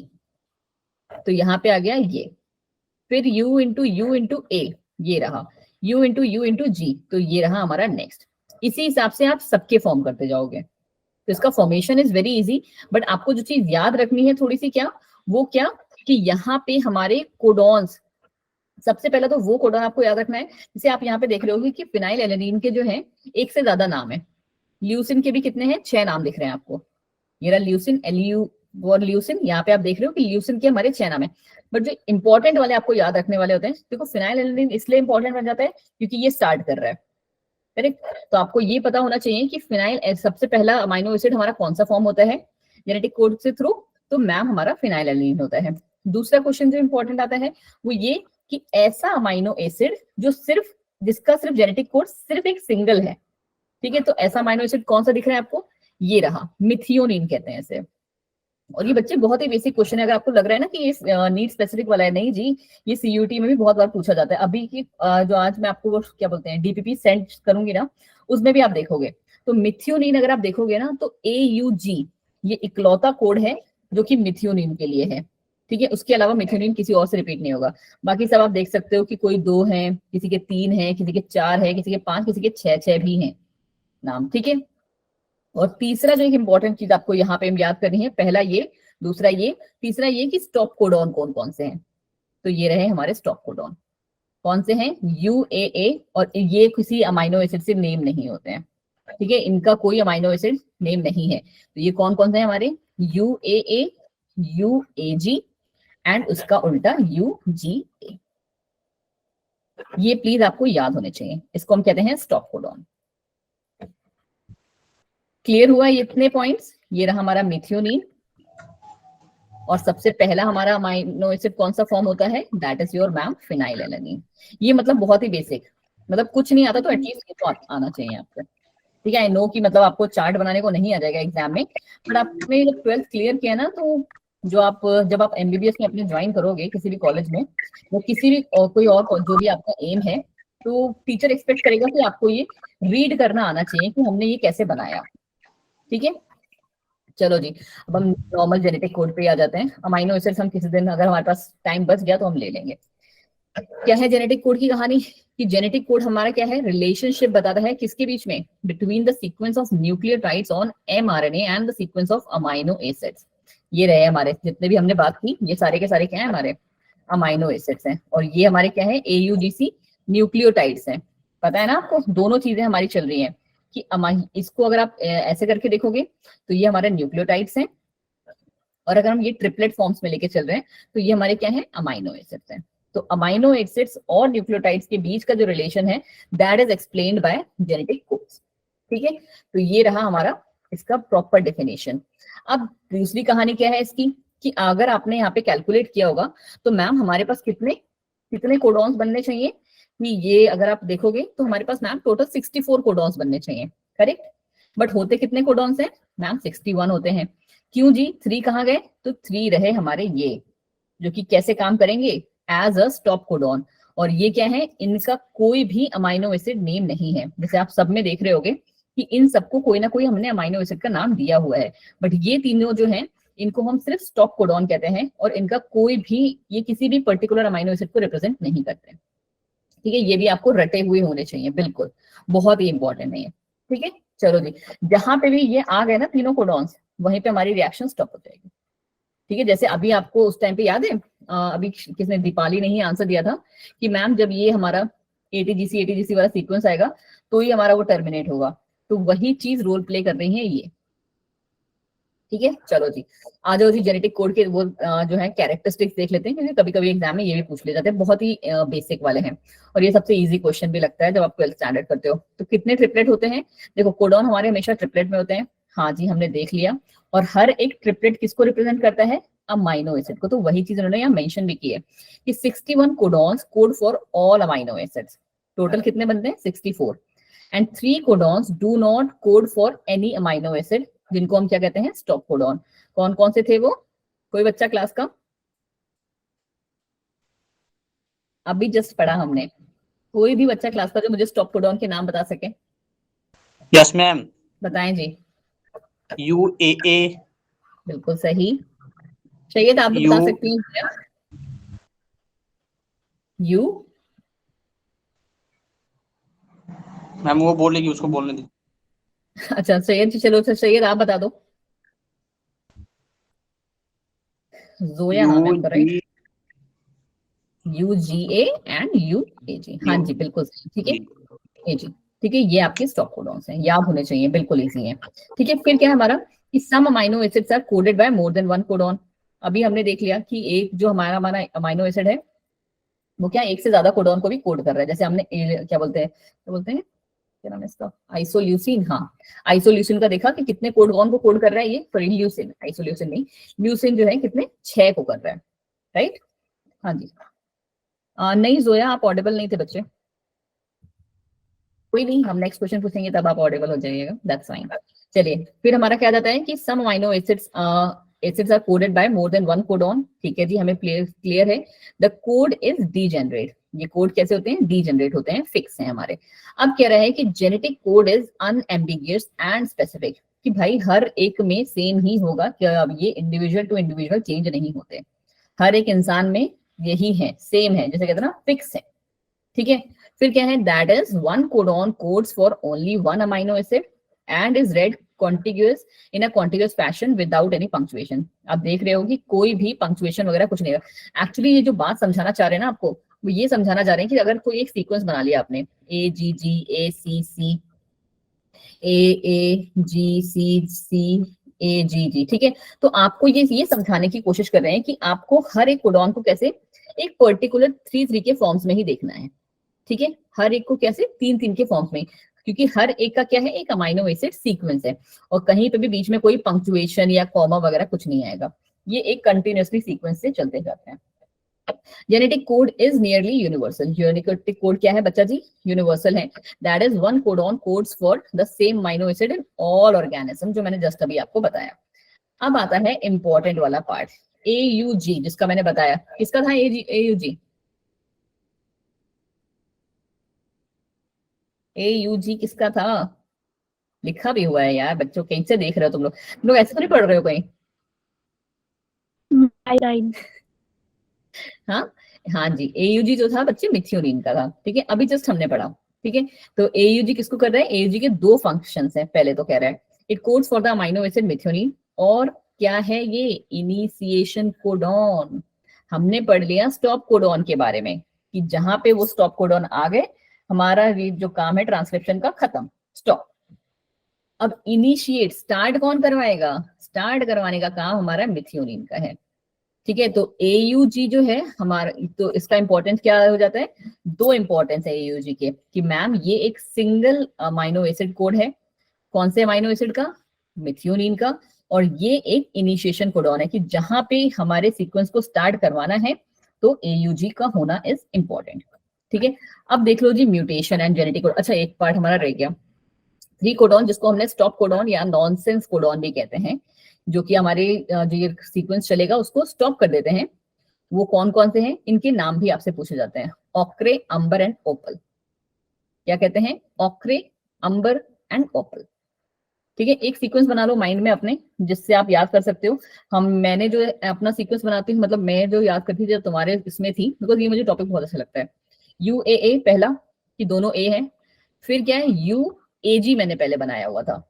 तो यहाँ पे आ गया ये। फिर U into you into A, ये रहा U into you into G, तो ये रहा हमारा नेक्स्ट। इसी हिसाब से आप सबके फॉर्म करते जाओगे। तो इसका formation is very easy, but आपको जो चीज याद रखनी है थोड़ी सी, क्या वो क्या, कि यहाँ पे हमारे कोडॉन्स, सबसे पहला तो वो कोडॉन आपको याद रखना है, जैसे आप यहाँ पे देख रहे होगे कि फिनाइल एलेनिन के जो है एक से ज्यादा नाम है, ल्यूसिन के भी कितने हैं, 6 नाम दिख रहे हैं आपको। ये रहा ल्यूसिन, LU और ल्यूसिन, यहाँ पे आप देख रहे हो कि ल्यूसिन के हमारे 6 नाम है। बट जो इंपॉर्टेंट वाले आपको याद रखने वाले होते हैं, देखो फिनाइल एलेनिन इसलिए इंपॉर्टेंट बन जाता है क्योंकि ये स्टार्ट कर रहा है, करेक्ट। तो आपको ये पता होना चाहिए कि फिनाइल सबसे पहला अमाइनो एसिड हमारा कौन सा फॉर्म होता है जेनेटिक कोड से थ्रू, तो मैम हमारा फिनाइल एलेनिन होता है। दूसरा क्वेश्चन जो इंपॉर्टेंट आता है वो ये कि ऐसा अमाइनो एसिड जो सिर्फ, जिसका सिर्फ जेनेटिक कोड सिर्फ एक सिंगल है, ठीक है, तो ऐसा अमाइनो एसिड कौन सा दिख रहा है आपको, ये रहा, मिथियोनिन कहते हैं इसे। और ये बच्चे बहुत ही बेसिक क्वेश्चन है, अगर आपको लग रहा है ना कि ये नीट स्पेसिफिक वाला है, नहीं जी, ये CUT में भी बहुत बार पूछा जाता है। अभी की जो आज मैं आपको क्या बोलते हैं DPP सेंड करूंगी ना, उसमें भी आप देखोगे, तो मिथियोनिन अगर आप देखोगे ना, तो AUG ये इकलौता कोड है जो कि मिथियोनिन के लिए है, ठीक है। उसके अलावा मिथियोनिन किसी और से रिपीट नहीं होगा। बाकी सब आप देख सकते हो कि कोई 2 है, किसी के 3 है, किसी के 4 है, किसी के 5, किसी के 6 भी हैं नाम, ठीक है। और तीसरा जो एक इंपॉर्टेंट चीज आपको यहाँ पे याद करनी है, पहला ये, दूसरा ये, तीसरा ये कि स्टॉप कोडॉन कौन कौन से हैं, तो ये रहे हमारे स्टॉप कोडॉन, कौन से हैं, UAA, और ये किसी अमाइनो एसिड से नेम नहीं होते हैं, ठीक है, इनका कोई अमाइनो एसिड नेम नहीं है। तो ये कौन कौन से हैं हमारे, UAA, UAG एंड उसका उल्टा UGA। ये प्लीज आपको याद होने चाहिए, इसको हम कहते हैं स्टॉप कोडॉन। क्लियर हुआ ये इतने पॉइंट्स। ये रहा हमारा मिथियोनिन, और सबसे पहला हमारा अमाइनो एसिड कौन सा फॉर्म होता है, that is your ma'am phenyl alanine. ये मतलब बहुत ही बेसिक, मतलब कुछ नहीं आता तो एटलीस्ट ये तो आना चाहिए आपको, ठीक है। आई नो कि मतलब आपको चार्ट बनाने को नहीं आ जाएगा एग्जाम में, बट आपने जब 12th क्लियर किया ना, तो जो आप जब आप MBBS में अपने ज्वाइन करोगे किसी भी कॉलेज में, वो किसी भी कोई और जो भी आपका एम है, तो टीचर एक्सपेक्ट करेगा कि आपको ये रीड करना आना चाहिए कि हमने ये कैसे बनाया, ठीक है। चलो जी, अब हम नॉर्मल जेनेटिक कोड पे आ जाते हैं। अमाइनो एसिड्स हम किसी दिन अगर हमारे पास टाइम बच गया तो हम ले लेंगे। क्या है जेनेटिक कोड की कहानी, कि जेनेटिक कोड हमारा क्या है, रिलेशनशिप बताता है किसके बीच में, between the sequence of nucleotides on mRNA and the sequence of amino acids. ये रहे हमारे जितने भी हमने बात की, ये सारे के सारे क्या है, हमारे अमाइनो एसिड्स हैं, और ये हमारे क्या है, AUGC न्यूक्लियोटाइड्स हैं। पता है ना आपको, दोनों चीजें हमारी चल रही हैं कि इसको अगर आप ऐसे करके देखोगे तो ये हमारे न्यूक्लियोटाइड्स हैं, और अगर हम ये ट्रिपलेट फॉर्म्स में लेके चल रहे हैं तो ये हमारे क्या है, अमाइनो एसिड्स हैं। तो अमाइनो एसिड्स और न्यूक्लियोटाइड्स के बीच का जो रिलेशन है, that is explained bye genetic codes, ठीक है। तो ये रहा हमारा इसका प्रॉपर डेफिनेशन। अब दूसरी कहानी क्या है इसकी, कि अगर आपने यहाँ पे कैलकुलेट किया होगा तो मैम हमारे पास कितने कितने कोडॉन्स बनने चाहिए, कि ये अगर आप देखोगे तो हमारे पास मैम टोटल 64 कोडॉन्स बनने चाहिए, करेक्ट। बट होते कितने कोडॉन्स हैं मैम, 61 होते हैं। क्यों जी, 3 कहाँ गए, तो 3 रहे हमारे ये, जो कि कैसे काम करेंगे, एज अ स्टॉप कोडॉन। और ये क्या है, इनका कोई भी अमाइनो एसिड नेम नहीं है। जैसे आप सब में देख रहे होगे कि इन सबको कोई ना कोई हमने अमाइनो एसिड का नाम दिया हुआ है, बट ये तीनों जो हैं इनको हम सिर्फ स्टॉप कोडॉन कहते हैं, और इनका कोई भी, ये किसी भी पर्टिकुलर अमाइनो एसिड को रिप्रेजेंट नहीं करते, ठीक है। ये भी आपको रटे हुए होने चाहिए, बिल्कुल, बहुत ही इंपॉर्टेंट है ये, ठीक है। चलो जी, जहां पे भी ये आ गए ना तीनों कोडॉन्स, वहीं पे हमारी रिएक्शन स्टॉप हो जाएगी, ठीक है। जैसे अभी आपको उस टाइम पे याद है, अभी किसने, दीपाली ने ही आंसर दिया था कि मैम जब ये हमारा ATGC वाला सीक्वेंस आएगा तो ये हमारा वो टर्मिनेट होगा, तो वही चीज रोल प्ले कर रही है ये, ठीक है, चलो जी आ जाओ जी जेनेटिक कोड के वो जो है कैरेक्टरिस्टिक्स देख लेते हैं, क्योंकि कभी कभी एग्जाम में ये भी पूछ ले जाते हैं, बहुत ही बेसिक वाले हैं और ये सबसे इजी क्वेश्चन भी लगता है जब आप 12th स्टैंडर्ड करते हो। तो कितने ट्रिपलेट होते हैं? देखो कोडॉन हमारे हमेशा ट्रिपलेट में होते हैं, हाँ जी हमने देख लिया। और हर एक ट्रिपलेट किसको रिप्रेजेंट करता है? अमाइनो एसिड को। तो वही चीज उन्होंने यहाँ मेंशन भी की है कि 61 codons code for all amino acids. Total कितने बनते हैं? 64। And 3 codons do not code for any amino acid, जिनको हम क्या कहते हैं? Stop codon. कौन कौन से थे वो? कोई बच्चा क्लास का? अभी जस्ट पढ़ा हमने, कोई भी बच्चा क्लास का जो मुझे स्टॉप कोडॉन के नाम बता सके? Yes ma'am. बताएं जी। UAA, बिल्कुल सही। शायद आप भी यू बता सकती हैं। यू मैम वो बोलेगी, उसको बोलने दी। अच्छा सैयद जी, चलो अच्छा सैयद आप बता दो। जोया नाम है आपका, right? UG, UGA and UAG, हाँ जी बिल्कुल सही, ठीक है। AG, ठीक है, ये आपके स्टॉप कोडॉन्स हैं, याद होने चाहिए, बिल्कुल इजी है। ठीक है, फिर क्या है हमारा कि some amino acids are coded by more than one codon. अभी हमने देख लिया कि एक जो हमारा हमारा अमाइनो एसिड है वो क्या एक से ज्यादा कोडॉन को भी कोड कर रहा है। जैसे हमने क्या बोलते हैं क्या नाम है इसका? आइसोल्यूसिन। हाँ, आइसोल्यूसिन का देखा कि कितने कोडॉन को कोड कर रहा है ये? सॉरी ल्यूसिन, आइसोल्यूसिन नहीं, ल्यूसिन जो है कितने? 6 को कर रहा है, राइट? हाँ जी। नहीं जोया आप ऑडिबल नहीं थे बच्चे, कोई नहीं, हम नेक्स्ट क्वेश्चन पूछेंगे तब आप ऑडिबल हो जाइएगा, दैट्स फाइन। चलिए फिर हमारा क्या जाता है कि some amino acids are coded by more than one codon. ठीक है जी, हमें क्लियर है। The code is degenerate. ये कोड कैसे होते हैं? डीजेनरेट होते हैं, फिक्स हैं हमारे। अब कह रहा है कि genetic code is unambiguous and specific, कि भाई हर एक में सेम ही होगा, कि अब ये इंडिविजुअल टू इंडिविजुअल चेंज नहीं होते, हर एक इंसान में यही है, सेम है, जैसे कहते हैं ना फिक्स है। ठीक है, फिर क्या है? That is one codon codes for only one amino acid and is red contiguous in a contiguous fashion without any punctuation. आप देख रहे हो कि कोई भी पंक्चुएशन वगैरह कुछ नहीं है। एक्चुअली ये जो बात समझाना चाह रहे हैं ना आपको, वो ये समझाना चाह रहे हैं कि अगर कोई एक सीक्वेंस बना लिया आपने, AGGACC AAGCC AGG, ठीक है, तो आपको ये समझाने की कोशिश कर रहे हैं कि आपको हर एक कोडॉन को कैसे एक पर्टिकुलर 3 के फॉर्म्स में ही देखना है। ठीक है, हर एक को कैसे 3 के फॉर्म्स में, क्योंकि हर एक का क्या है? एक अमाइनो एसिड सीक्वेंस है और कहीं पे भी बीच में कोई पंक्चुएशन या कॉमा वगैरह कुछ नहीं आएगा, ये एक कंटिन्यूअसली सीक्वेंस से चलते जाते हैं। Genetic code is nearly universal. Genetic code क्या है बच्चा जी? यूनिवर्सल है। That is one codon codes for the same amino acid in all organism, जो मैंने जस्ट अभी आपको बताया। अब आता है इंपॉर्टेंट वाला पार्ट, AUG, जिसका मैंने बताया। किसका था AUG? AUG किसका था? लिखा भी हुआ है यार बच्चों, कहीं से देख रहे हो तुम लोग ऐसे तो नहीं पढ़ रहे हो कहीं? आयोडीन। हाँ हाँ जी, AUG जो था बच्चे मिथ्योनिन का था। ठीक है, अभी जस्ट हमने पढ़ा। ठीक है, तो AUG किसको कर रहा है? AUG के 2 फंक्शंस हैं। पहले तो कह रहा है it codes for the amino acid methionine, और क्या है ये? Initiation codon. हमने पढ़ लिया स्टॉप कोडॉन के बारे में, कि जहां पे वो स्टॉप कोडॉन आ गए, हमारा ये जो काम है ट्रांसक्रिप्शन का खत्म, स्टॉप। अब इनिशिएट, स्टार्ट कौन करवाएगा? स्टार्ट करवाने का काम हमारा मिथ्योनिन का है। ठीक है, तो AUG जो है हमारा, तो इसका इंपॉर्टेंस क्या हो जाता है? 2 इंपॉर्टेंस है AUG के, कि मैम ये एक सिंगल अमाइनो एसिड कोड है। कौन से अमाइनो एसिड का? मिथ्योनिन का। और ये एक इनिशिएशन कोडॉन है, कि जहां पे हमारे सीक्वेंस को स्टार्ट करवाना है, तो AUG का होना इज इंपॉर्टेंट। ठीक है, अब देख लो जी म्यूटेशन एंड जेनेटिक कोड। अच्छा एक पार्ट हमारा रह गया, 3 कोडॉन, जिसको हमने स्टॉप कोडॉन या नॉनसेंस कोडॉन भी कहते हैं, जो कि हमारे जो ये सीक्वेंस चलेगा उसको स्टॉप कर देते हैं। वो कौन कौन से हैं? इनके नाम भी आपसे पूछे जाते हैं, ऑक्रे, अंबर एंड ओपल। क्या कहते हैं? ऑक्रे, अंबर एंड ओपल। ठीक है, एक सीक्वेंस बना लो माइंड में अपने, जिससे आप याद कर सकते हो। मैंने जो अपना सीक्वेंस बनाती हूँ, मतलब मैं जो याद करती थी जब तुम्हारे इसमें थी, बिकॉज ये मुझे टॉपिक बहुत अच्छा लगता है। UAA पहला, कि दोनों A है। फिर क्या है? UAG मैंने पहले बनाया हुआ था,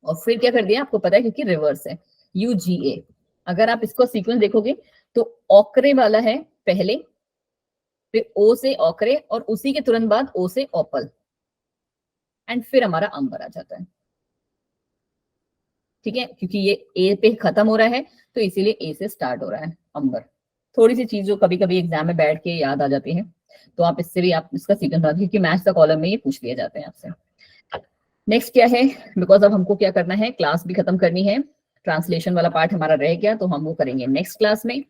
और फिर क्या कर दिया आपको पता है, क्योंकि रिवर्स है, UGA। अगर आप इसको सीक्वेंस देखोगे तो ऑकरे वाला है पहले, फिर O से ऑकरे, और उसी के तुरंत बाद O से ओपल, एंड फिर हमारा अंबर आ जाता है। ठीक है, क्योंकि ये ए पे खत्म हो रहा है तो इसीलिए ए से स्टार्ट हो रहा है अंबर। थोड़ी सी चीज जो कभी कभी एग्जाम में बैठ के याद आ जाती है, तो आप इससे भी आप इसका सीक्वेंस बना, क्योंकि मैथ्स का कॉलम में ये पूछ लिए जाते हैं आपसे। नेक्स्ट क्या है, बिकॉज अब हमको क्या करना है, क्लास भी खत्म करनी है, ट्रांसलेशन वाला पार्ट हमारा रह गया तो हम वो करेंगे नेक्स्ट क्लास में,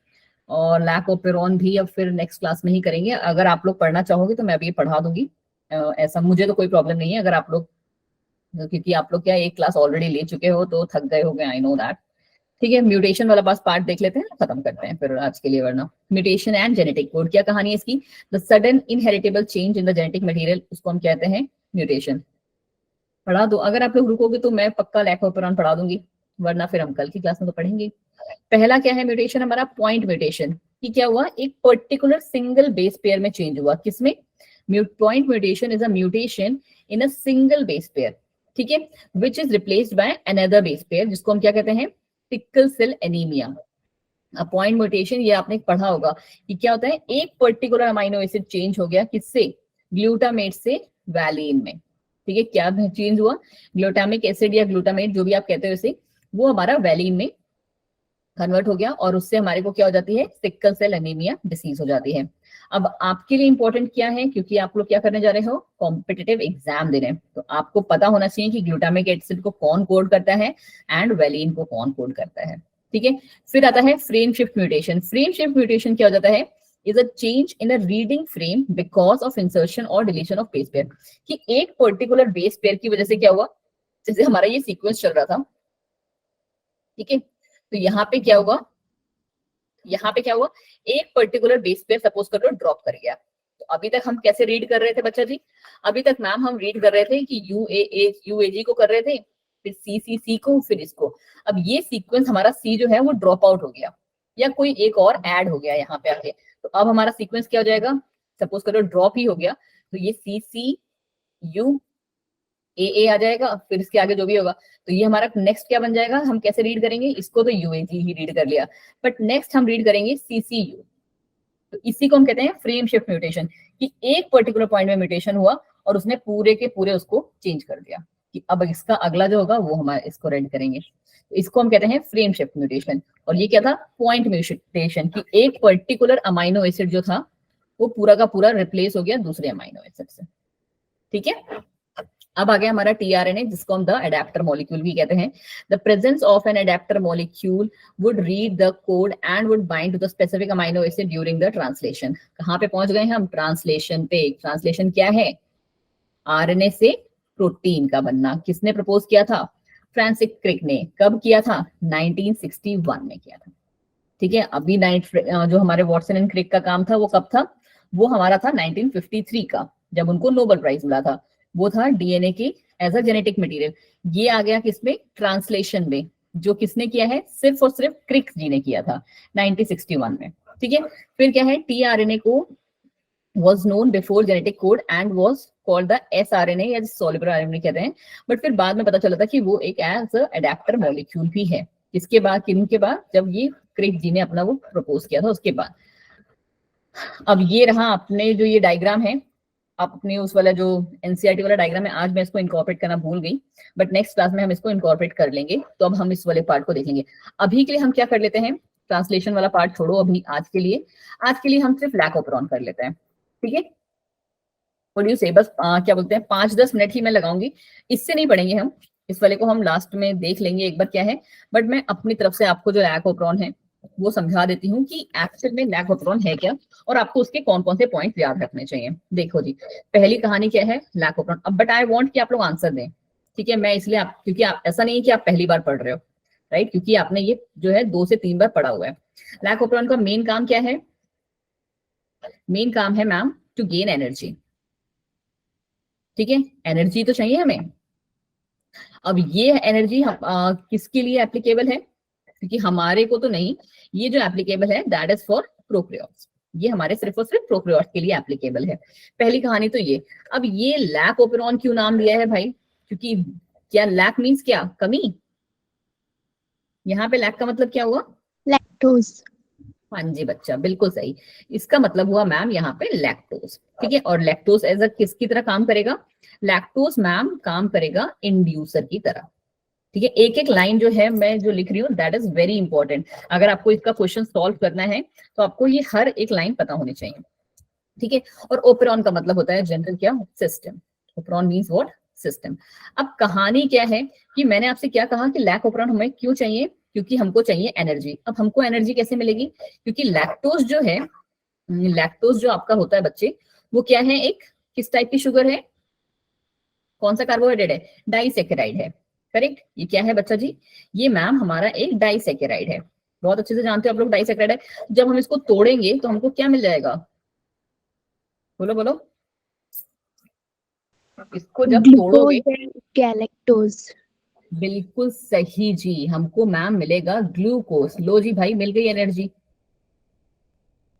और लैक ओपेरॉन भी अब फिर नेक्स्ट क्लास में ही करेंगे। अगर आप लोग पढ़ना चाहोगे तो मैं अभी पढ़ा दूंगी, ऐसा मुझे तो कोई प्रॉब्लम नहीं है। अगर आप लोग, क्योंकि आप लोग क्या एक क्लास ऑलरेडी ले चुके हो तो थक गए हो गए, आई नो दैट। ठीक है, म्यूटेशन वाला पास पार्ट देख लेते हैं, खत्म करते हैं फिर आज के लिए, वरना म्यूटेशन एंड जेनेटिक कोड, क्या कहानी है इसकी, the sudden inheritable change in the genetic material, उसको हम कहते हैं म्यूटेशन। पढ़ा दो, अगर आप लोग रुकोगे तो मैं पक्का लैक ओपेरॉन पढ़ा दूंगी, वरना फिर हम कल की क्लास में तो पढ़ेंगे। पहला क्या है म्यूटेशन हमारा, पॉइंट म्यूटेशन, कि क्या हुआ, एक पर्टिकुलर सिंगल बेस पेयर में चेंज हुआ, किसमें, point mutation is a mutation in a single base pair, ठीक है, which is replaced by another base pair, जिसको हम क्या कहते हैं, sickle cell anaemia. Point mutation ये आपने पढ़ा होगा कि क्या होता है, एक पर्टिकुलर अमाइनो एसिड चेंज हो गया, किससे, ग्लूटामेट से वैलिन में, ठीक है, क्या चेंज हुआ, ग्लूटामिक एसिड या ग्लूटामेट जो भी आप कहते हो इसे, वो हमारा वैलिन में कन्वर्ट हो गया, और उससे हमारे को क्या हो जाती है, सिकल सेल एनीमिया डिसीज हो जाती है। अब आपके लिए इंपॉर्टेंट क्या है, क्योंकि आप लोग क्या करने जा रहे हो, कॉम्पिटिटिव एग्जाम दे रहे हैं, तो आपको पता होना चाहिए कि ग्लूटामिक एसिड को कौन कोड करता है एंड वैलिन को कौन कोड करता है, ठीक है। फिर आता है frame shift mutation. Frame shift mutation क्या हो जाता है, is a change in a reading frame because of insertion और डिलीशन ऑफ बेस पेयर, कि एक पर्टिकुलर बेस पेयर की वजह से क्या हुआ, जैसे हमारा ये सीक्वेंस चल रहा था, ठीक है, तो यहाँ पे क्या हुआ, यहाँ पे क्या हुआ, एक पर्टिकुलर बेस पेयर सपोज करो ड्रॉप कर गया। तो अभी तक हम कैसे रीड कर रहे थे बच्चा जी, अभी तक मैम हम रीड कर रहे थे कि यूएजी को कर रहे थे, फिर सी को, फिर इसको। अब ये सीक्वेंस हमारा सी जो है वो ड्रॉप आउट हो गया, या कोई एक और ऐड हो गया यहाँ पे आके, तो अब हमारा सीक्वेंस क्या हो जाएगा, सपोज करो ड्रॉप ही हो गया, तो ये सी यू ए आ जाएगा, फिर इसके आगे जो भी होगा, तो ये हमारा नेक्स्ट क्या बन जाएगा, हम कैसे रीड करेंगे इसको, तो यूएजी ही रीड कर लिया, बट नेक्स्ट हम रीड करेंगे सीसीयू। तो इसी को हम कहते हैं फ्रेम शिफ्ट म्यूटेशन, कि एक पर्टिकुलर पॉइंट में म्यूटेशन हुआ और उसने पूरे के पूरे उसको चेंज कर दिया, कि अब इसका अगला जो होगा वो हमारा इसको रेड करेंगे, तो इसको हम कहते हैं फ्रेम शिफ्ट म्यूटेशन। और ये क्या था, पॉइंट म्यूटेशन, कि एक पर्टिकुलर अमाइनो एसिड जो था वो पूरा का पूरा रिप्लेस हो गया दूसरे अमाइनो एसिड से, ठीक है। अब आ गया हमारा टीआरएनए, जिसको हम द एडेप्टर मॉलिक्यूल भी कहते हैं। The presence of an adapter molecule would read the code and would bind to the specific amino acid during the translation. कहाँ पे पहुंच गए हैं हम, ट्रांसलेशन पे। ट्रांसलेशन क्या है, आरएनए से प्रोटीन का बनना। किसने प्रपोज किया था, फ्रांसिस क्रिक ने। कब किया था, 1961 में किया था, ठीक है। अभी जो हमारे वॉटसन एंड क्रिक का काम था वो कब था, वो हमारा था 1953 का, जब उनको नोबेल प्राइज मिला था। वो था डीएनए की एज अ जेनेटिक मटेरियल। ये आ गया किसमें, ट्रांसलेशन में, जो किसने किया है, सिर्फ और सिर्फ क्रिक जी ने किया था 1961 में, ठीक है। फिर क्या है, टीआरएनए को was known before genetic code and was called the sRNA या soluble RNA कहते हैं, बट फिर बाद में पता चला था कि वो एक एज एडेप्टर मॉलिक्यूल भी है। इसके बाद, किनके बाद, जब ये क्रिक जी ने अपना वो प्रपोज किया था उसके बाद। अब ये रहा अपने जो ये डायग्राम है, आप अपने उस वाला जो एनसीईआरटी वाला डायग्राम है, आज मैं इसको इनकॉर्पोरेट करना भूल गई, बट नेक्स्ट क्लास में हम इसको इनकॉर्पोरेट कर लेंगे, तो अब हम इस वाले पार्ट को देखेंगे। अभी के लिए हम क्या कर लेते हैं, ट्रांसलेशन वाला पार्ट छोड़ो अभी, आज के लिए हम सिर्फ लैक ओपेरॉन कर लेते हैं, ठीक है। व्हाट डू यू से, बस क्या बोलते हैं, 5-10 मिनट ही मैं लगाऊंगी, इससे नहीं पढ़ेंगे हम, इस वाले को हम लास्ट में देख लेंगे एक बार क्या है, बट मैं अपनी तरफ से आपको जो लैक ओपेरॉन है वो समझा देती हूँ कि एक्चुअल में लैक ओपेरॉन है क्या, और आपको उसके कौन कौन से पॉइंट याद रखने चाहिए। देखो जी, पहली कहानी क्या है, लैक ओपेरॉन। अब बट आई वांट कि आप लोग आंसर दें, ठीक है। मैं इसलिए क्योंकि आप, ऐसा नहीं है कि आप पहली बार पढ़ रहे हो, राइट, क्योंकि आपने ये जो है 2 से 3 बार पढ़ा हुआ है। लैक ओपेरॉन का मेन काम क्या है, मेन काम है मैम टू गेन एनर्जी, ठीक है। एनर्जी तो चाहिए हमें। अब ये एनर्जी किसके लिए एप्लीकेबल है, क्योंकि हमारे को तो नहीं, ये जो एप्लीकेबल है दैट इज फॉर प्रोकैरियोट्स, ये हमारे सिर्फ और सिर्फ प्रोकैरियोट्स के लिए एप्लीकेबल है। पहली कहानी तो ये। अब ये लैक ओपेरॉन क्यों नाम दिया है भाई, क्योंकि क्या लैक मीन्स क्या, कमी। यहाँ पे लैक का मतलब क्या हुआ, लैक्टोज। हाँ जी बच्चा, बिल्कुल सही। इसका मतलब हुआ मैम यहाँ पे लैक्टोज, ठीक है। और लैक्टोज एज अ किसकी तरह काम करेगा, लैक्टोज मैम काम करेगा इंड्यूसर की तरह, ठीक है, एक एक लाइन जो है मैं जो लिख रही हूँ दैट इज वेरी इंपॉर्टेंट। अगर आपको इसका क्वेश्चन सॉल्व करना है तो आपको ये हर एक लाइन पता होनी चाहिए। ठीक है, और ओपेरॉन का मतलब होता है जनरल क्या, system. Operon means what, system. अब कहानी क्या है कि मैंने आपसे क्या कहा कि लैक ओपेरॉन हमें क्यों चाहिए, क्योंकि हमको चाहिए एनर्जी। अब हमको एनर्जी कैसे मिलेगी, क्योंकि लैक्टोज जो है, लैक्टोज जो आपका होता है बच्चे, वो क्या है, एक किस टाइप की शुगर है, कौन सा कार्बोहाइड्रेट है, डाइसेकेराइड है। करेक्ट, ये क्या है बच्चा जी, ये मैम हमारा एक डाइसेकेराइड है। बहुत अच्छे से जानते हो आप लोग डाइसेकेराइड है। जब हम इसको तोड़ेंगे तो हमको क्या मिल जाएगा, बोलो बोलो, इसको जब तोड़ोगे, ग्लूकोज एंड गैलेक्टोज। बिल्कुल सही जी, हमको मैम मिलेगा ग्लूकोज। लो जी भाई, मिल गई एनर्जी,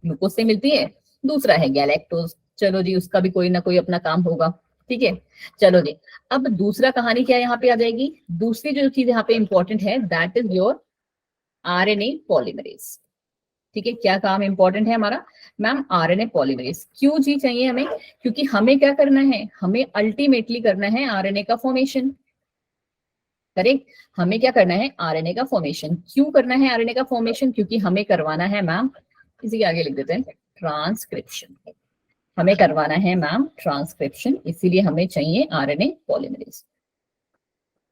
ग्लूकोज से मिलती है। दूसरा है गैलेक्टोज, चलो जी उसका भी कोई ना कोई अपना काम होगा। ठीक है, चलो जी, अब दूसरा कहानी क्या यहाँ पे आ जाएगी, दूसरी जो चीज यहाँ पे इंपॉर्टेंट है that is your RNA polymerase. ठीक है, क्या काम इंपॉर्टेंट है हमारा, मैम आरएनए पॉलीमरेज। क्यों जी चाहिए हमें, क्योंकि हमें क्या करना है, हमें अल्टीमेटली करना है आरएनए का फॉर्मेशन। करेक्ट, हमें क्या करना है, आरएनए का फॉर्मेशन। क्यों करना है आरएनए का फॉर्मेशन, क्योंकि हमें करवाना है मैम, इसी के आगे लिख देते हैं ट्रांसक्रिप्शन। हमें करवाना है मैम ट्रांसक्रिप्शन, इसीलिए हमें चाहिए आरएनए पॉलीमरेज।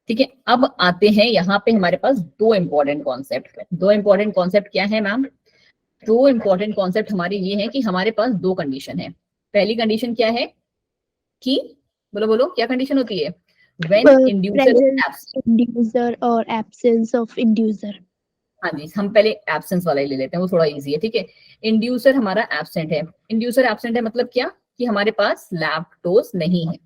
ठीक है, अब आते हैं यहाँ पे हमारे पास दो इंपॉर्टेंट कॉन्सेप्ट। दो इंपॉर्टेंट कॉन्सेप्ट क्या है मैम, दो इंपॉर्टेंट कॉन्सेप्ट हमारे ये है कि हमारे पास दो कंडीशन है। पहली कंडीशन क्या है कि, बोलो बोलो क्या कंडीशन होती है, when inducer is absent. Inducer और एब्सेंस ऑफ इंड्यूसर। हाँ जी, हम पहले एब्सेंस वाला ही ले लेते हैं, वो थोड़ा इजी है। ठीक है, इंड्यूसर हमारा एब्सेंट है। इंड्यूसर एब्सेंट है मतलब क्या, कि हमारे पास लैक्टोज नहीं है,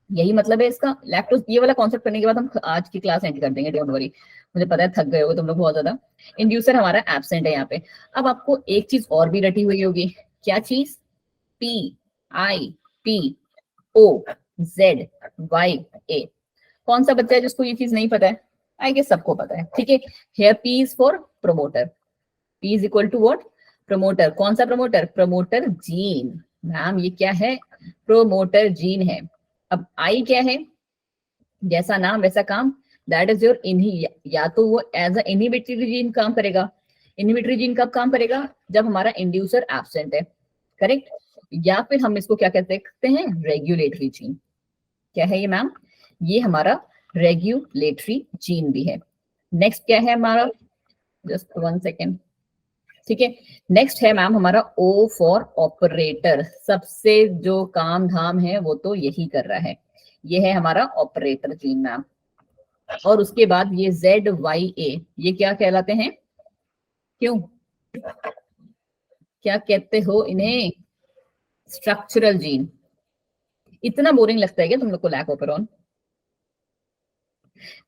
यही मतलब है इसका। लैक्टोज, ये वाला कॉन्सेप्ट करने के बाद हम आज की क्लास एंड कर देंगे, डोंट वरी। मुझे पता है थक गए होगे तुम लोग बहुत ज्यादा। इंड्यूसर हमारा एब्सेंट है यहाँ पे। अब आपको एक चीज और भी रटी हुई होगी, क्या चीज, P I P O Z Y A. कौन सा बच्चा है जिसको ये चीज नहीं पता है, आई गेस सबको पता है। ठीक है, here P is for promoter, P is equal to what, promoter. कौन सा प्रमोटर, प्रमोटर जीन। मैम ये क्या है, प्रोमोटर जीन है। अब आई क्या है, जैसा नाम वैसा काम, दैट इज योर इनही, या तो वो एज अ इनहिबिटरी जीन काम करेगा। इनहिबिटरी जीन कब काम करेगा, जब हमारा इंड्यूसर एब्सेंट है। करेक्ट, या फिर हम इसको क्या कहते हैं, रेगुलेटरी जीन। क्या है ये मैम, ये हमारा रेगुलेटरी जीन भी है। नेक्स्ट क्या है हमारा, जस्ट 1 सेकेंड। ठीक है, नेक्स्ट है मैम हमारा ओ फॉर ऑपरेटर। सबसे जो काम धाम है वो तो यही कर रहा है, ये है हमारा ऑपरेटर जीन मैम। और उसके बाद ये जेड वाई ए, ये क्या कहलाते हैं, क्यों क्या कहते हो इन्हें, स्ट्रक्चरल जीन। इतना बोरिंग लगता है क्या तुम लोग को लैक ओपेरॉन,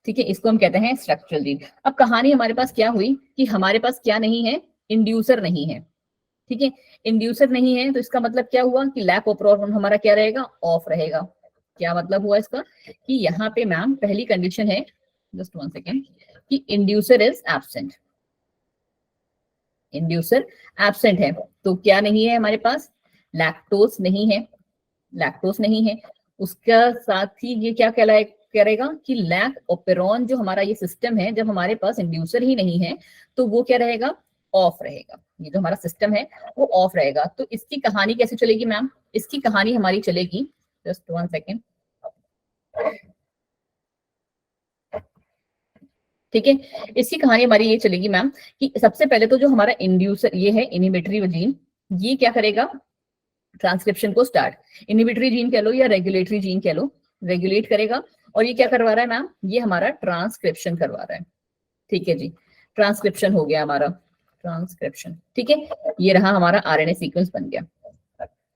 ठीक है, इसको हम कहते हैं स्ट्रक्चरल जीन। अब कहानी हमारे पास क्या हुई कि हमारे पास क्या नहीं है, इंड्यूसर नहीं है। ठीक है, इंड्यूसर नहीं है तो इसका मतलब क्या हुआ कि लैक ओपेरॉन हमारा क्या रहेगा, ऑफ रहेगा। क्या मतलब हुआ इसका, कि यहाँ पे मैम पहली कंडीशन है, जस्ट 1 सेकेंड, कि inducer is absent. Inducer absent है तो क्या नहीं है हमारे पास, लैक्टोज नहीं है, लैक्टोज नहीं है। उसका साथ ही ये क्या करेगा कि लैक ओपेरॉन जो हमारा ये सिस्टम है, जब हमारे पास इंड्यूसर ही नहीं है तो वो क्या रहेगा, ऑफ रहेगा। ये जो हमारा सिस्टम है वो ऑफ रहेगा। तो इसकी कहानी कैसे चलेगी मैम, इसकी कहानी हमारी चलेगी, जस्ट 1 सेकेंड। ठीक है, इसकी कहानी हमारी ये चलेगी मैम कि सबसे पहले तो जो हमारा इंड्यूसर ये है इनहिबिटरी जीन, ये क्या करेगा, ट्रांसक्रिप्शन को स्टार्ट, इनहिबिटरी जीन कह लो या रेगुलेटरी जीन कह लो, रेगुलेट करेगा। और ये क्या करवा रहा है मैम, ये हमारा ट्रांसक्रिप्शन करवा रहा है। ठीक है जी, ट्रांसक्रिप्शन हो गया हमारा, ट्रांसक्रिप्शन। ठीक है, ये रहा हमारा आरएनए सीक्वेंस बन गया।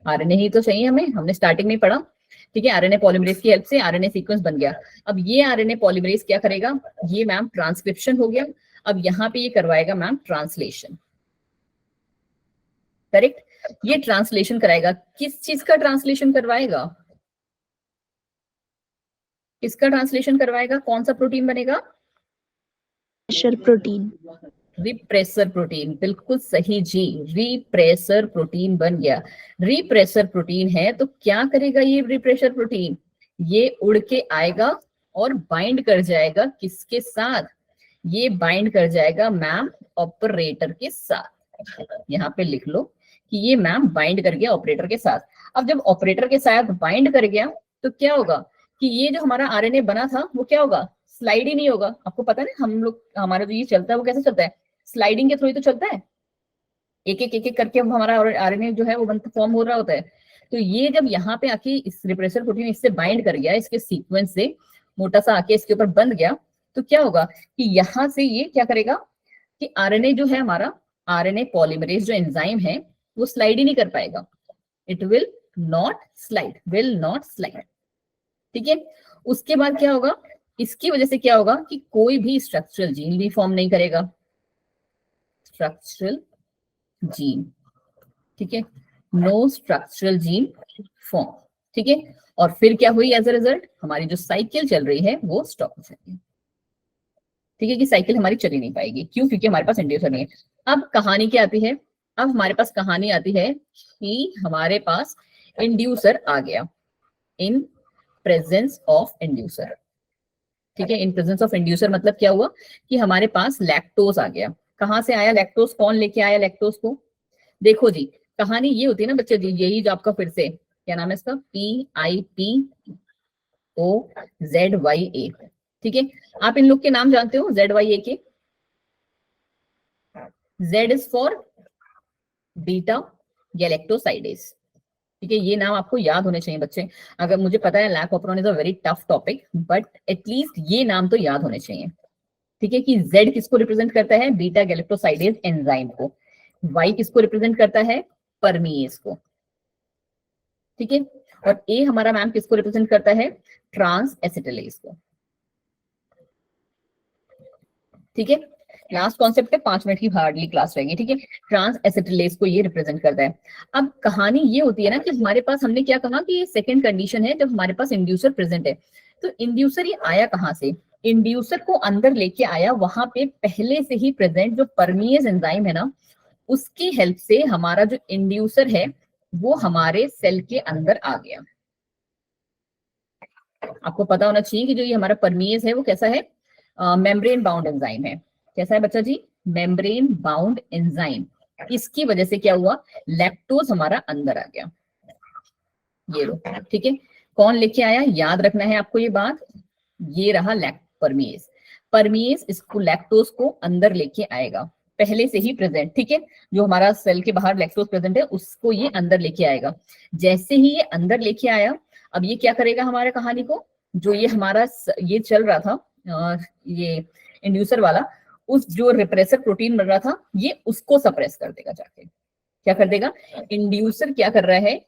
आरएनए ही तो चाहिए हमें, हमने स्टार्टिंग में पढ़ा। ठीक है, आरएनए पॉलीमरेज की हेल्प से आरएनए सीक्वेंस बन गया। अब ये आरएनए पॉलीमरेज क्या करेगा, ये मैम ट्रांसक्रिप्शन हो गया। अब यहाँ पे ये करवाएगा मैम ट्रांसलेशन। करेक्ट, ये ट्रांसलेशन कराएगा, किस चीज का ट्रांसलेशन करवाएगा, किसका ट्रांसलेशन करवाएगा, कौन सा प्रोटीन बनेगा, प्रोटीन, रिप्रेसर प्रोटीन। बिल्कुल सही जी, रिप्रेसर प्रोटीन बन गया। रिप्रेसर प्रोटीन है तो क्या करेगा ये रिप्रेसर प्रोटीन, ये उड़ के आएगा और बाइंड कर जाएगा किसके साथ, ये बाइंड कर जाएगा मैम ऑपरेटर के साथ। यहाँ पे लिख लो कि ये मैम बाइंड कर गया ऑपरेटर के साथ। अब जब ऑपरेटर के साथ बाइंड कर गया तो क्या होगा कि ये जो हमारा आरएनए बना था वो क्या होगा, स्लाइड ही नहीं होगा। आपको पता है ना, हम लोग हमारा जो ये चलता है वो कैसे चलता है, स्लाइडिंग के थ्रू ही तो चलता है, एक एक करके हमारा आरएनए जो है वो फॉर्म हो रहा होता है। तो ये जब यहाँ पे आके इस रिप्रेसर प्रोटीन इससे बाइंड कर गया, इसके सीक्वेंस से मोटा सा आके इसके ऊपर बंध गया, तो क्या होगा कि यहाँ से ये क्या करेगा कि आरएनए जो है हमारा, आरएनए पॉलीमरेज जो एंजाइम है वो स्लाइड ही नहीं कर पाएगा, इट विल नॉट स्लाइड। ठीक है, उसके बाद क्या होगा, इसकी वजह से क्या होगा कि कोई भी स्ट्रक्चरल जीन भी फॉर्म नहीं करेगा, स्ट्रक्चरल जीन, ठीक है, नो स्ट्रक्चरल जीन फॉर्म। ठीक है, और फिर क्या हुई एज अ रिजल्ट, हमारी जो साइकिल चल रही है वो स्टॉप हो जाएगी। ठीक है, कि साइकिल हमारी चली नहीं पाएगी, क्यों, क्योंकि हमारे पास इंड्यूसर नहीं है। अब कहानी क्या आती है, अब हमारे पास कहानी आती है कि हमारे पास इंड्यूसर आ गया, इन प्रेजेंस ऑफ इंड्यूसर। ठीक है, इन प्रेजेंस ऑफ इंड्यूसर मतलब क्या हुआ कि हमारे पास लैक्टोज आ गया। कहाँ से आया लैक्टोज, कौन लेके आया लैक्टोज को, देखो जी कहानी ये होती है ना बच्चे जी, यही जो आपका फिर से क्या नाम है इसका, PIPOZYA। ठीक है, आप इन लोग के नाम जानते हो ZYA के, Z is for beta galactosidase. ठीक है, ये नाम आपको याद होने चाहिए बच्चे। अगर मुझे पता है lac operon is a very tough topic, but at least ये नाम तो याद होने चाहिए। ठीक है, कि Z किसको रिप्रेजेंट करता है, बीटा गैलेक्टोसाइडेज एंजाइम को, Y किसको रिप्रेजेंट करता है, परमीएज को। ठीक है, और A हमारा मैम किसको रिप्रेजेंट करता है, ट्रांस एसिटिलेज को। ठीक है, लास्ट कॉन्सेप्ट है, 5 मिनट की हार्डली क्लास रहेगी। ठीक है, ट्रांस एसिटिलेज को ये रिप्रेजेंट करता है। अब कहानी ये होती है ना कि हमारे पास, हमने क्या कहा कि ये सेकंड कंडीशन है जब हमारे पास इंड्यूसर प्रेजेंट है। तो इंड्यूसर ये आया कहाँ से, इंड्यूसर को अंदर लेके आया, वहां पे पहले से ही प्रेजेंट जो परमीएज एंजाइम है ना, उसकी हेल्प से हमारा जो इंड्यूसर है वो हमारे सेल के अंदर आ गया। आपको पता होना चाहिए कि जो ये हमारा परमीएज है वो कैसा है, मेम्ब्रेन बाउंड एंजाइम है। कैसा है बच्चा जी, मेम्ब्रेन बाउंड एंजाइम। इसकी वजह से क्या हुआ, लैक्टोज हमारा अंदर आ गया, ये लो। ठीक है, कौन लेके आया, याद रखना है आपको ये बात, ये रहा परमीएज। परमीएज इसको लैक्टोज को अंदर लेके आएगा, पहले से ही प्रेजेंट। ठीक है, जो हमारा सेल के बाहर लैक्टोज प्रेजेंट है उसको ये अंदर लेके आएगा। जैसे ही ये अंदर लेके आया, अब ये क्या करेगा हमारे कहानी को, जो ये हमारा ये चल रहा था ये इंड्यूसर वाला, उस जो रिप्रेसर प्रोटीन बन रहा था ये उसको सप्रेस कर देगा जाके। क्या कर देगा, इंड्यूसर क्या कर रहा है,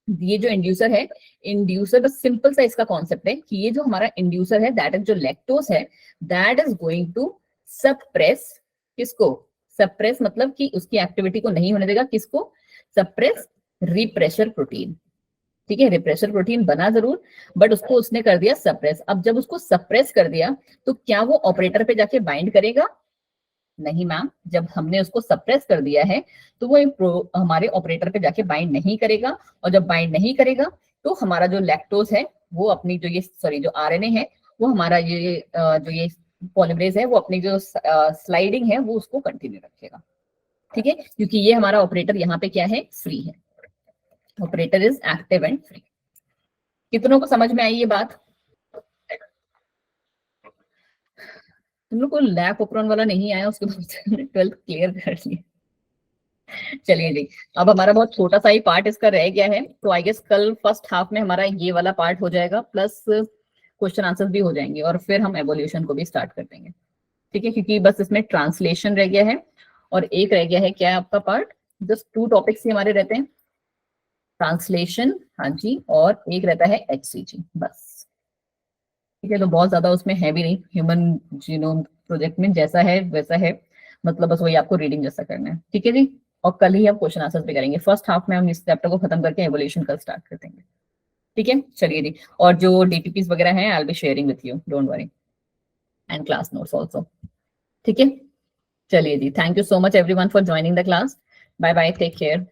ये जो इंड्यूसर है, इंड्यूसर बस सिंपल सा इसका कॉन्सेप्ट है कि ये जो हमारा इंड्यूसर है दैट इज जो लैक्टोज है, that is going to suppress, किसको, सप्रेस मतलब कि उसकी एक्टिविटी को नहीं होने देगा, किसको, सप्रेस रिप्रेसर प्रोटीन। ठीक है, रिप्रेसर प्रोटीन बना जरूर, बट उसको उसने कर दिया सप्रेस। अब जब उसको सप्रेस कर दिया तो क्या वो ऑपरेटर पे जाके बाइंड करेगा, नहीं मैम, जब हमने उसको सप्रेस कर दिया है तो वो हमारे ऑपरेटर पे जाके बाइंड नहीं करेगा, और जब बाइंड नहीं करेगा तो हमारा जो लैक्टोज है वो अपनी जो ये जो आरएनए है वो हमारा ये जो ये पॉलीमरेज है वो अपनी जो स्लाइडिंग है वो उसको कंटिन्यू रखेगा। ठीक है, क्योंकि ये हमारा ऑपरेटर यहाँ पे क्या है, फ्री है, operator is active and free. कितनों को समझ में आई ये बात, तुम लोग को लैक ओपरॉन वाला नहीं आया, उसके बाद 12th क्लियर कर लिया। चलिए जी, अब हमारा बहुत छोटा सा ही पार्ट इसका रह गया है, तो आई गेस कल फर्स्ट हाफ में हमारा ये वाला पार्ट हो जाएगा, प्लस क्वेश्चन आंसर्स भी हो जाएंगे, और फिर हम एवोल्यूशन को भी स्टार्ट कर देंगे। ठीक है, क्योंकि बस इसमें ट्रांसलेशन रह गया है और एक रह गया है क्या है आपका पार्ट, जस्ट 2 टॉपिक्स ही हमारे रहते हैं, ट्रांसलेशन, हाँ जी, और एक रहता है HCG बस। ठीक है, तो बहुत ज्यादा उसमें है भी नहीं, ह्यूमन जीनोम प्रोजेक्ट में जैसा है वैसा है, मतलब बस वही आपको रीडिंग जैसा करना है। ठीक है जी, और कल ही हम क्वेश्चन आंसर्स भी करेंगे। फर्स्ट हाफ में हम इस चैप्टर को खत्म करके एवोल्यूशन कल स्टार्ट कर देंगे। ठीक है, चलिए जी, और जो DTPs वगैरह हैं I will be sharing with you, don't worry, and class notes also. ठीक है, चलिए जी, thank you so much everyone for joining the class, bye bye, take care.